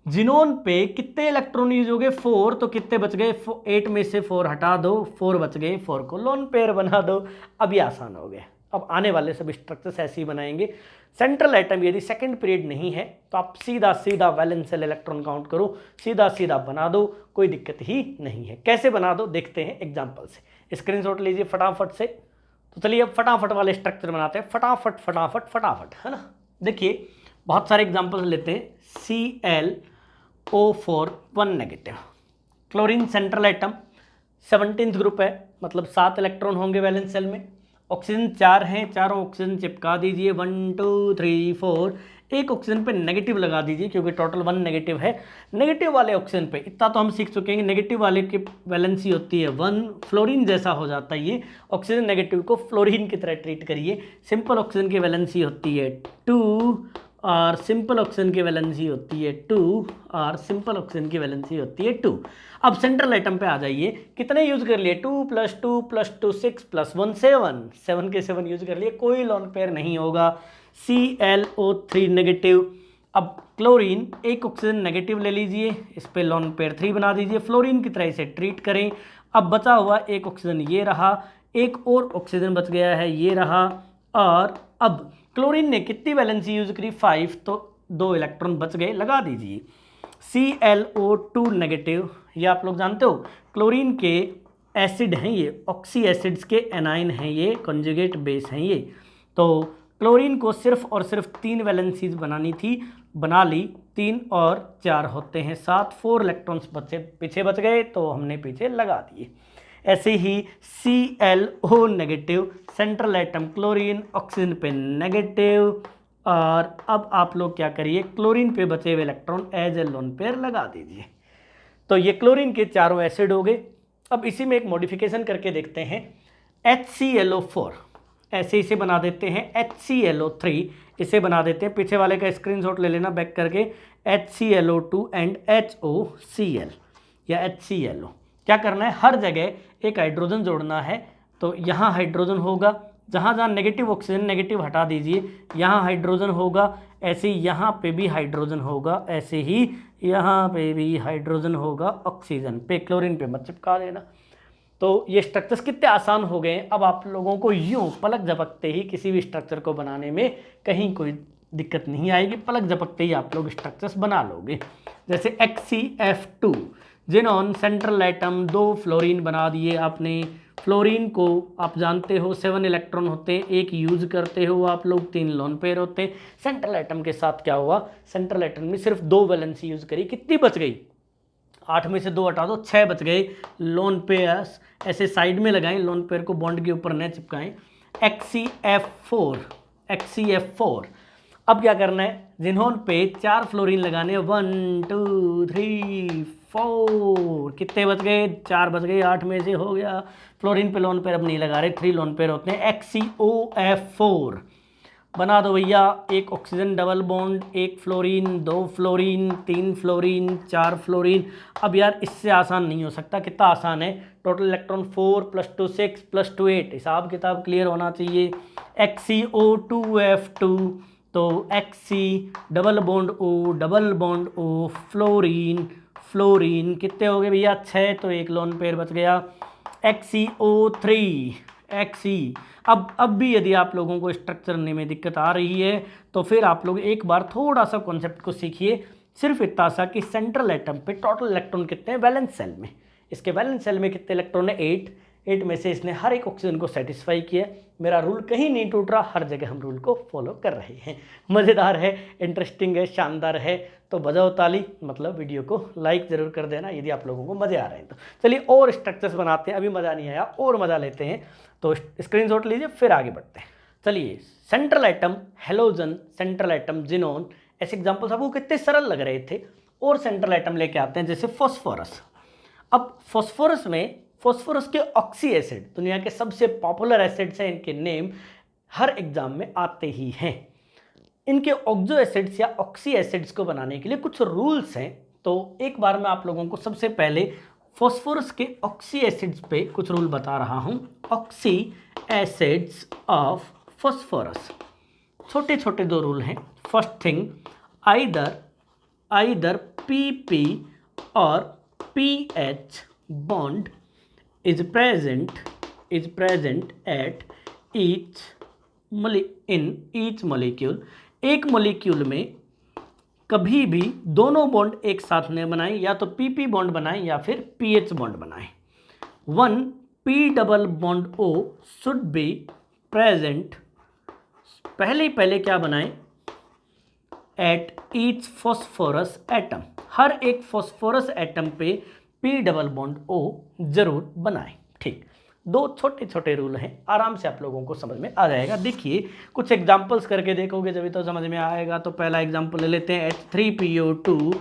जिनोन पे कितने इलेक्ट्रॉन यूज हो गए? 4। तो कितने बच गए? 8 में से 4 हटा दो, 4 बच गए, 4 को लोन पेयर बना दो। अब ये आसान हो गया। अब आने वाले सब स्ट्रक्चर्स ऐसे ही बनाएंगे। सेंट्रल एटम यदि सेकंड पीरियड नहीं है तो आप सीधा सीधा वैलेंस शेल इलेक्ट्रॉन काउंट करो, सीधा सीधा बना दो, कोई दिक्कत ही नहीं है। कैसे बना दो देखते हैं एग्जांपल से। स्क्रीनशॉट लीजिए फटाफट से। तो चलिए अब फटाफट वाले स्ट्रक्चर बनाते हैं, फटाफट फटाफट फटाफट, है ना। देखिए बहुत सारे एग्जाम्पल्स लेते हैं। ClO4 1 negative, chlorine central atom 17th group है, मतलब 7 इलेक्ट्रॉन होंगे वैलेंस शेल में। ऑक्सीजन 4 हैं, चारों ऑक्सीजन चिपका दीजिए 1 2 3 4। एक ऑक्सीजन पे नेगेटिव लगा दीजिए क्योंकि टोटल 1 नेगेटिव है। नेगेटिव वाले ऑक्सीजन पे इतना तो हम सीख चुके हैं, नेगेटिव वाले की वैलेंसी होती है 1, फ्लोरीन जैसा हो जाता है ये। ऑक्सीजन नेगेटिव को फ्लोरीन की तरह ट्रीट करिए। सिंपल ऑक्सीजन की वैलेंसी होती है 2 और सिंपल ऑक्सीजन की वैलेंसी होती है 2 और सिंपल ऑक्सीजन की वैलेंसी होती है 2। अब सेंट्रल एटम पे आ जाइए, कितने यूज कर लिए? 2 + 2 + 2 6 + 1 7, 7 के 7 यूज कर लिए, कोई लोन पेयर नहीं होगा। ClO3 negative. अब क्लोरीन, एक ऑक्सीजन नेगेटिव ले लीजिए, इस पे लोन पेयर 3 बना दीजिए, फ्लोरीन की तरह इसे ट्रीट करें। अब बचा हुआ एक ऑक्सीजन ये रहा, एक और ऑक्सीजन बच गया है ये रहा, और अब क्लोरीन ने कितनी वैलेंसी यूज करी? 5, तो 2 इलेक्ट्रॉन बच गए, लगा दीजिए। ClO2 नेगेटिव, ये आप लोग जानते हो क्लोरीन के एसिड हैं ये, ऑक्सी एसिड्स के एनाइन हैं ये, कॉन्जुगेट बेस हैं ये। तो क्लोरीन को सिर्फ और सिर्फ 3 वैलेंसीज बनानी थी, बना ली। 3 और 4 होते हैं 7, 4 इलेक्ट्रॉन्स बचे, पीछे बच गए तो हमने पीछे लगा दिए। ऐसे ही ClO negative, central atom chlorine, oxygen पे नेगेटिव, और अब आप लोग क्या करिए, क्लोरीन पे बचे हुए electron as a lone pair लगा दीजिए। तो ये क्लोरीन के चारों एसिड हो गए। अब इसी में एक मॉडिफिकेशन करके देखते हैं। HClO4 ऐसे इसे बना देते हैं, HClO3 इसे बना देते हैं। पीछे वाले का स्क्रीनशॉट ले लेना बैक करके, HClO2 एंड HOCl या HClO। क्या करना है, हर जगह एक हाइड्रोजन जोड़ना है। तो यहाँ हाइड्रोजन होगा, जहाँ जहाँ नेगेटिव ऑक्सीजन, नेगेटिव हटा दीजिए, यहाँ हाइड्रोजन होगा। ऐसे ही यहाँ पे भी हाइड्रोजन होगा, ऐसे ही यहाँ पे भी हाइड्रोजन होगा। ऑक्सीजन पे, क्लोरीन पे मत चिपका देना। तो ये स्ट्रक्चर्स कितने आसान हो गए हैं। अब आप लोगों को यूँ पलक झपकते ही किसी भी स्ट्रक्चर को बनाने में कहीं कोई दिक्कत नहीं आएगी, पलक झपकते ही आप लोग स्ट्रक्चर्स बना लोगे। जैसे XeF2, xenon central atom 2 fluorine बना दिए आपने। फ्लोरीन को आप जानते हो 7 इलेक्ट्रॉन होते हैं, एक यूज करते हो आप लोग, 3 लोन पेयर होते हैं। सेंट्रल एटम के साथ क्या हुआ, सेंट्रल एटम में सिर्फ 2 वैलेंसी यूज करी, कितनी बच गई? 8 में से 2 हटा दो, 6 बच गए। लोन पेयर्स ऐसे साइड में लगाएं, लोन पेयर को बॉन्ड के ऊपर न चिपकाएं। XeF4। अब क्या करना है, जिन्होंने पे 4 फ्लोरीन लगाने, 1 2 3 4, कितने बच गए? 4 बच गए, 8 में से हो गया। फ्लोरीन पे लोन पेयर अब नहीं लगा रहे, 3 लोन पेयर होते हैं। XeOF4 बना दो भैया, एक ऑक्सीजन डबल बॉन्ड, एक फ्लोरीन, 2 फ्लोरीन, 3 फ्लोरीन, 4 फ्लोरीन। अब यार इससे आसान नहीं हो सकता, कितना आसान है। टोटल इलेक्ट्रॉन 4 + 2 6 + 2 8, हिसाब किताब क्लियर होना चाहिए। XeO2F2, तो Xe double bond O double bond O, fluorine fluorine, कितने हो गए भैया? 6, तो एक लोन पेयर बच गया। XeO3 Xe। अब भी यदि आप लोगों को स्ट्रक्चर करने में दिक्कत आ रही है तो फिर आप लोग एक बार थोड़ा सा कॉन्सेप्ट को सीखिए। सिर्फ इतना सा कि सेंट्रल एटम पे टोटल इलेक्ट्रॉन कितने हैं वैलेंस सेल में, इसके वैलेंस सेल में कितने इलेक्ट्रॉन है? 8 में से इसने हर एक ऑक्सीजन को सेटिस्फाई किया। मेरा रूल कहीं नहीं टूट रहा, हर जगह हम रूल को फॉलो कर रहे हैं। मज़ेदार है, इंटरेस्टिंग है, शानदार है। तो बजाओ ताली, मतलब वीडियो को लाइक ज़रूर कर देना यदि आप लोगों को मज़े आ रहे हैं तो। चलिए और स्ट्रक्चर्स बनाते हैं, अभी मज़ा नहीं आया और मज़ा लेते हैं। तो स्क्रीनशॉट लीजिए, फिर आगे बढ़ते हैं। चलिए, central atom halogen, central atom xenon, ऐसे एग्जाम्पल्स आपको कितने सरल लग रहे थे। और सेंट्रल एटम लेके आते हैं जैसे फॉस्फोरस। अब फॉस्फोरस में फॉस्फोरस के ऑक्सी एसिड दुनिया के सबसे पॉपुलर एसिड्स हैं, इनके नेम हर एग्जाम में आते ही हैं। इनके ऑक्सो एसिड्स या ऑक्सी एसिड्स को बनाने के लिए कुछ रूल्स हैं। तो एक बार मैं आप लोगों को सबसे पहले फॉस्फोरस के ऑक्सी एसिड्स पे कुछ रूल बता रहा हूं। ऑक्सी एसिड्स ऑफ फॉस्फोरस, छोटे छोटे दो रूल हैं। फर्स्ट थिंग, आइदर PP और PH bond is present at each molecule। एक मॉलिक्यूल में कभी भी दोनों बॉन्ड एक साथ न बनाएं, या तो PP बॉन्ड बनाएं या फिर PH बॉन्ड बनाएं। 1 P double bond O should be present, पहले क्या बनाएं, एट ईच फॉस्फोरस एटम, हर एक फॉस्फोरस एटम पे P डबल बॉन्ड O जरूर बनाएं। ठीक, दो छोटे छोटे रूल हैं, आराम से आप लोगों को समझ में आ जाएगा। देखिए, कुछ एग्जांपल्स करके देखोगे जब तो समझ में आएगा। तो पहला एग्जांपल ले लेते हैं, H3PO2,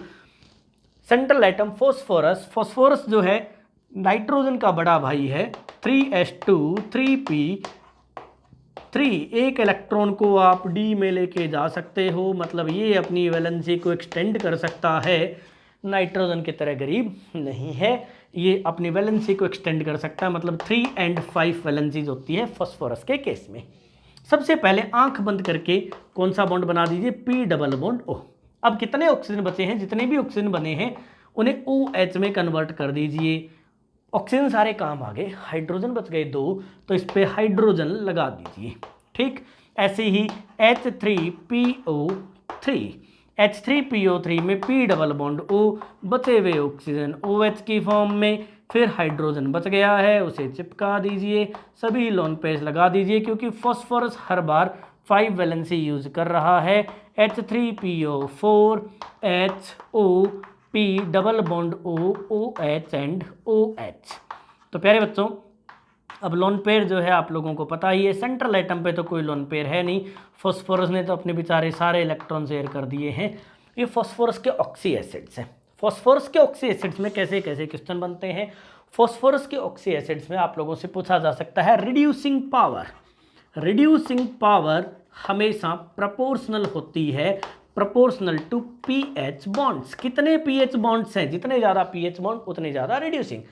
central atom phosphorus. Phosphorus जो है नाइट्रोजन का बड़ा भाई है। 3s2 3p3, एक इलेक्ट्रॉन को आप D में लेके जा सकते हो, मतलब ये अपनी वैलेंसी को एक्सटेंड कर सकता है। नाइट्रोजन की तरह गरीब नहीं है, ये अपनी वैलेंसी को एक्सटेंड कर सकता है, मतलब 3 और 5 वैलेंसीज होती है फॉस्फोरस के केस में। सबसे पहले आंख बंद करके कौन सा बॉन्ड बना दीजिए, P डबल बॉन्ड O। अब कितने ऑक्सीजन बचे हैं, जितने भी ऑक्सीजन बने हैं उन्हें OH में कन्वर्ट कर दीजिए। ऑक्सीजन सारे काम आ गए, हाइड्रोजन बच गए 2, तो इस पर हाइड्रोजन लगा दीजिए। ठीक, ऐसे ही H3PO3 में P डबल बॉन्ड O, बचे हुए ऑक्सीजन OH की फॉर्म में, फिर हाइड्रोजन बच गया है उसे चिपका दीजिए, सभी लोन पेज लगा दीजिए, क्योंकि फॉस्फोरस हर बार 5 वैलेंसी यूज कर रहा है। H3PO4 HO P double bond O OH and OH। तो प्यारे बच्चों, अब लोन पेयर जो है आप लोगों को पता ही है, सेंट्रल एटम पे तो कोई लोन पेयर है नहीं, फॉस्फोरस ने तो अपने बेचारे सारे इलेक्ट्रॉन शेयर कर दिए हैं। ये फॉस्फोरस के ऑक्सी एसिड्स हैं। फॉस्फोरस के ऑक्सी एसिड्स में कैसे कैसे क्वेश्चन बनते हैं। फॉस्फोरस के ऑक्सी एसिड्स में आप लोगों से पूछा जा सकता है रिड्यूसिंग पावर। रिड्यूसिंग पावर हमेशा प्रोपोर्शनल होती है, प्रोपोर्शनल टू पीएच बॉन्ड्स। कितने पीएच बॉन्ड्स हैं, जितने ज़्यादा पीएच बॉन्ड उतने ज़्यादा रिड्यूसिंग।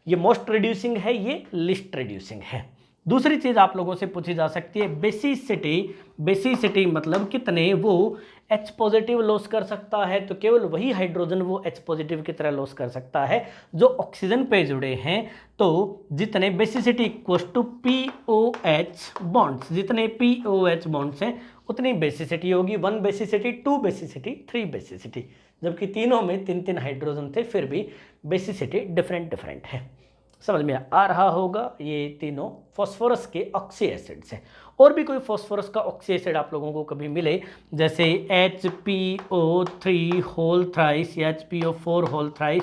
ये मोस्ट रिड्यूसिंग है, ये लिस्ट रिड्यूसिंग है। दूसरी चीज़ आप लोगों से पूछी जा सकती है बेसिसिटी। बेसिसिटी मतलब कितने वो H पॉजिटिव लॉस कर सकता है, तो केवल वही हाइड्रोजन वो H पॉजिटिव की तरह लॉस कर सकता है जो ऑक्सीजन पे जुड़े हैं। तो जितने basicity equals to POH bonds, जितने POH बॉन्ड्स हैं उतनी बेसिसिटी होगी। 1 बेसिसिटी, 2 बेसिसिटी, 3 बेसिसिटी, जबकि तीनों में 3 हाइड्रोजन थे, फिर भी बेसिसिटी डिफरेंट है। समझ में आ रहा होगा। ये तीनों फॉस्फोरस के ऑक्सी एसिड्स हैं। और भी कोई फॉस्फोरस का ऑक्सी एसिड आप लोगों को कभी मिले, जैसे HPO3 होल थ्राइस या HPO4 होल थ्राइस,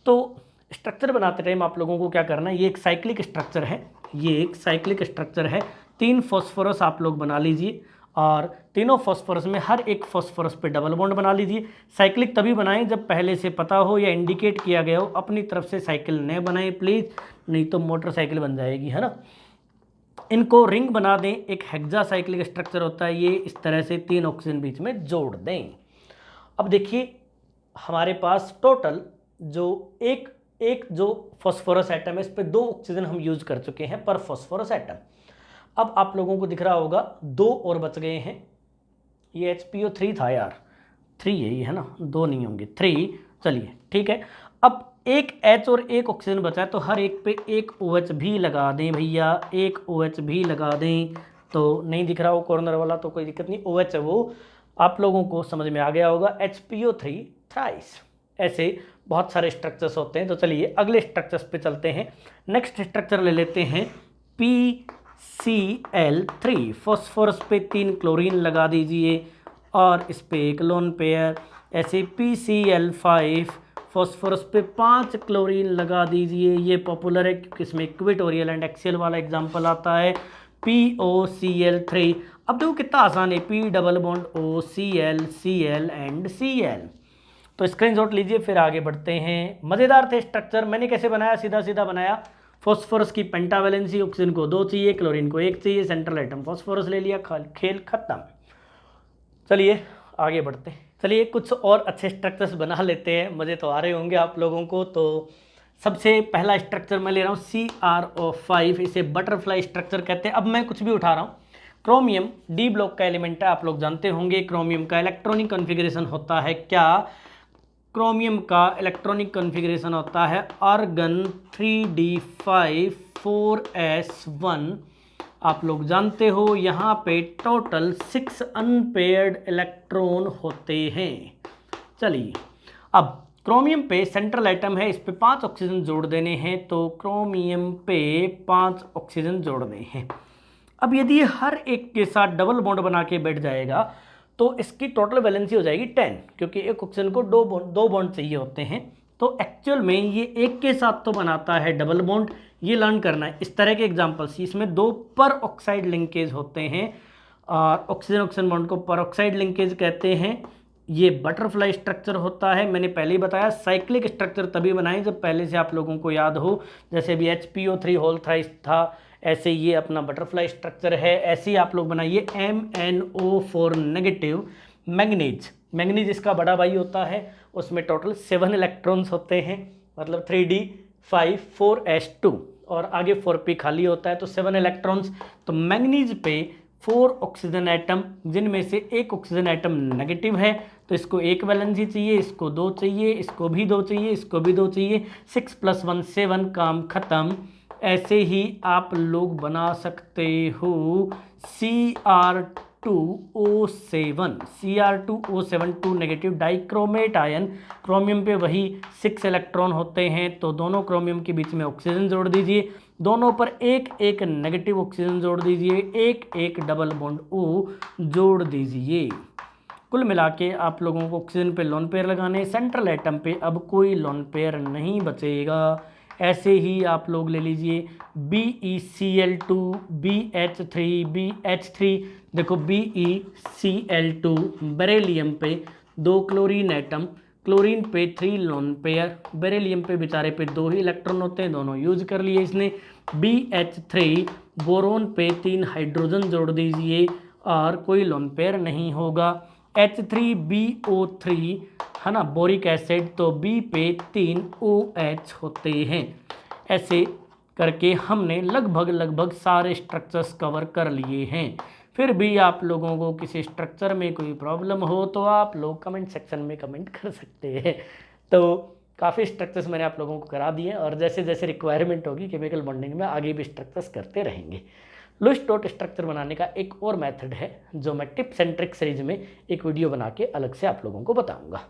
तो स्ट्रक्चर बनाते टाइम आप लोगों को क्या करना है, ये एक साइक्लिक स्ट्रक्चर है, ये एक साइक्लिक स्ट्रक्चर है। 3 फॉस्फोरस आप लोग बना लीजिए और तीनों फॉस्फोरस में हर एक फॉस्फोरस पे डबल बॉन्ड बना लीजिए। साइक्लिक तभी बनाएं जब पहले से पता हो या इंडिकेट किया गया हो। अपनी तरफ से साइकिल न बनाएं प्लीज़, नहीं तो मोटरसाइकिल बन जाएगी, है ना। इनको रिंग बना दें, एक हेक्सा साइक्लिक स्ट्रक्चर होता है ये, इस तरह से 3 ऑक्सीजन बीच में जोड़ दें। अब देखिए हमारे पास टोटल जो एक जो फॉस्फोरस एटम है, इस पर 2 ऑक्सीजन हम यूज कर चुके हैं पर फॉस्फोरस एटम। अब आप लोगों को दिख रहा होगा 2 और बच गए हैं। ये HPO3 था यार, 3 यही है ना, 2 नहीं होंगे, 3। चलिए ठीक है, अब एक H और एक ऑक्सीजन बचा है, तो हर एक पे एक OH भी लगा दें भैया, एक OH भी लगा दें। तो नहीं दिख रहा हो कॉर्नर वाला तो कोई दिक्कत नहीं, OH है वो, आप लोगों को समझ में आ गया होगा। HPO3 thrice. ऐसे बहुत सारे स्ट्रक्चर्स होते हैं। तो चलिए अगले स्ट्रक्चर्स पे चलते हैं। नेक्स्ट स्ट्रक्चर ले लेते हैं PCl3। फॉस्फोरस पे 3 क्लोरीन लगा दीजिए और इस पे एक लोन पेयर। ऐसे PCl5 फॉस्फोरस पे 5 क्लोरीन लगा दीजिए। ये पॉपुलर है क्योंकि इसमें इक्वेटोरियल एंड एक्सियल वाला एग्जाम्पल आता है। POCl3। अब देखो कितना आसान है, P double bond O Cl Cl and Cl। तो स्क्रीनशॉट लीजिए, फिर आगे बढ़ते हैं। मज़ेदार थे स्ट्रक्चर। मैंने कैसे बनाया, सीधा सीधा बनाया। फॉस्फोरस की पेंटावैलेंसी, ऑक्सीजन को 2 चाहिए, क्लोरीन को 1 चाहिए, सेंट्रल आइटम फॉस्फोरस ले लिया, खेल खत्म। चलिए आगे बढ़ते हैं। चलिए कुछ और अच्छे स्ट्रक्चर्स बना लेते हैं, मज़े तो आ रहे होंगे आप लोगों को। तो सबसे पहला स्ट्रक्चर मैं ले रहा हूँ CrO5, इसे बटरफ्लाई स्ट्रक्चर कहते हैं। अब मैं कुछ भी उठा रहा हूँ। क्रोमियम डी ब्लॉक का एलिमेंट है, आप लोग जानते होंगे। क्रोमियम का इलेक्ट्रॉनिक कॉन्फ़िगरेशन होता है क्या, क्रोमियम का इलेक्ट्रॉनिक कॉन्फ़िगरेशन होता है आर्गन 3d5 4s1। आप लोग जानते हो यहाँ पे टोटल 6 अनपेयर्ड इलेक्ट्रॉन होते हैं। चलिए अब क्रोमियम पे सेंट्रल आइटम है, इस पे 5 ऑक्सीजन जोड़ देने हैं, तो क्रोमियम पे 5 ऑक्सीजन जोड़ने हैं। अब यदि हर एक के साथ डबल बॉन्ड बना के बैठ जाएगा तो इसकी टोटल वैलेंसी हो जाएगी 10, क्योंकि एक ऑक्सीजन को दो बॉन्ड चाहिए होते हैं। तो एक्चुअल में ये एक के साथ तो बनाता है डबल बॉन्ड, ये लर्न करना है। इस तरह के एग्जांपल्स, इसमें 2 पर ऑक्साइड लिंकेज होते हैं और ऑक्सीजन ऑक्सीजन बॉन्ड को पर ऑक्साइड लिंकेज कहते हैं। ये बटरफ्लाई स्ट्रक्चर होता है। मैंने पहले ही बताया साइक्लिक स्ट्रक्चर तभी बनाए जब पहले से आप लोगों को याद हो, जैसे भी HPO3 होल थ्राइस था, ऐसे ये अपना बटरफ्लाई स्ट्रक्चर है। ऐसे ही आप लोग बनाइए MnO4 नेगेटिव मैंगनीज। मैंगनीज इसका बड़ा भाई होता है, उसमें टोटल 7 इलेक्ट्रॉन्स होते हैं, मतलब 3d5 4s2 और आगे 4p खाली होता है, तो 7 इलेक्ट्रॉन्स। तो मैंगनीज पे 4 ऑक्सीजन आइटम, जिनमें से एक ऑक्सीजन आइटम नेगेटिव है, तो इसको 1 वैलेंसी चाहिए, इसको 2 चाहिए, इसको भी 2 चाहिए, इसको भी 2 चाहिए। 6 + 1 7, काम खत्म। ऐसे ही आप लोग बना सकते हो Cr2O7 2 negative dichromate ion. Chromium पे वही 6 इलेक्ट्रॉन होते हैं, तो दोनों क्रोमियम के बीच में ऑक्सीजन जोड़ दीजिए, दोनों पर एक एक नेगेटिव ऑक्सीजन जोड़ दीजिए, एक एक डबल बॉन्ड O जोड़ दीजिए। कुल मिला के आप लोगों को ऑक्सीजन पे लोन पेयर लगाने, सेंट्रल एटम पे अब कोई लोन पेयर नहीं बचेगा। ऐसे ही आप लोग ले लीजिए BeCl2 BH3 BH3। देखो BeCl2 बेरिलियम पे 2 क्लोरीन एटम, क्लोरीन पे 3 लोन पेयर, बेरिलियम पे बेचारे पे 2 ही इलेक्ट्रॉन होते हैं, दोनों यूज कर लिए इसने। BH3 बोरोन पे 3 हाइड्रोजन जोड़ दीजिए और कोई लोन पेयर नहीं होगा। H3BO3 है ना, बोरिक एसिड, तो B पे 3 OH होते हैं। ऐसे करके हमने लगभग सारे स्ट्रक्चर्स कवर कर लिए हैं। फिर भी आप लोगों को किसी स्ट्रक्चर में कोई प्रॉब्लम हो तो आप लोग कमेंट सेक्शन में कमेंट कर सकते हैं। तो काफ़ी स्ट्रक्चर्स मैंने आप लोगों को करा दिए और जैसे जैसे रिक्वायरमेंट होगी केमिकल बॉन्डिंग में आगे भी स्ट्रक्चर्स करते रहेंगे। लुईस डॉट स्ट्रक्चर बनाने का एक और मेथड है जो मैं टिप्स एंड ट्रिक्स सीरीज में एक वीडियो बना के अलग से आप लोगों को बताऊंगा।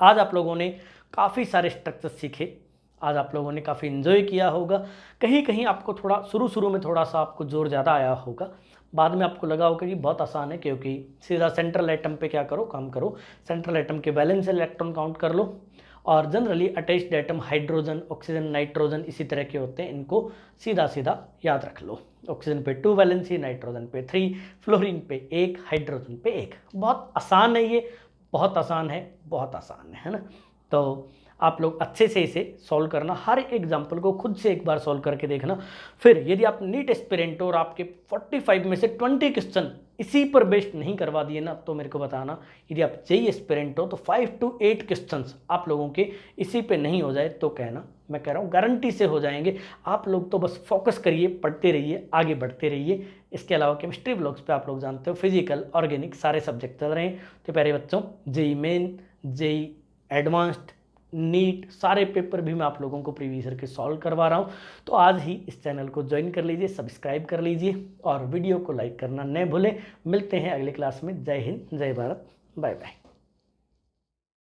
आज आप लोगों ने काफ़ी सारे स्ट्रक्चर्स सीखे, आज आप लोगों ने काफ़ी इन्जॉय किया होगा। कहीं कहीं आपको थोड़ा शुरू में थोड़ा सा आपको जोर ज़्यादा आया होगा, बाद में आपको लगा होगा कि बहुत आसान है, क्योंकि सीधा सेंट्रल एटम पे क्या करो, काम करो, सेंट्रल एटम के वैलेंस इलेक्ट्रॉन काउंट कर लो और generally attached atom hydrogen oxygen nitrogen इसी तरह के होते हैं, इनको सीधा सीधा याद रख लो। ऑक्सीजन पे 2 वैलेंसी, नाइट्रोजन पे 3, फ्लोरीन पे 1, हाइड्रोजन पे 1। बहुत आसान है ये, बहुत आसान है, बहुत आसान है ना। तो आप लोग अच्छे से इसे सॉल्व करना, हर एग्जाम्पल को खुद से एक बार सॉल्व करके देखना। फिर यदि आप नीट एस्पिरेंट और आपके 45 में से 20 क्वेश्चन इसी पर बेस्ड नहीं करवा दिए ना, तो मेरे को बताना। यदि आप जेईई एस्पिरेंट हो तो 5 to 8 क्वेश्चन आप लोगों के इसी पे नहीं हो जाए तो कहना, मैं कह रहा हूँ गारंटी से हो जाएंगे। आप लोग तो बस फोकस करिए, पढ़ते रहिए, आगे बढ़ते रहिए। इसके अलावा केमिस्ट्री ब्लॉग्स पे आप लोग जानते हो फिजिकल ऑर्गेनिक सारे सब्जेक्ट चल रहे हैं। तो प्यारे बच्चों, JEE Main, JEE Advanced, NEET सारे पेपर भी मैं आप लोगों को प्रीवियस ईयर के सॉल्व करवा रहा हूं। तो आज ही इस चैनल को ज्वाइन कर लीजिए, सब्सक्राइब कर लीजिए और वीडियो को लाइक करना न भूलें। मिलते हैं अगले क्लास में। जय हिंद, जय भारत, बाय बाय।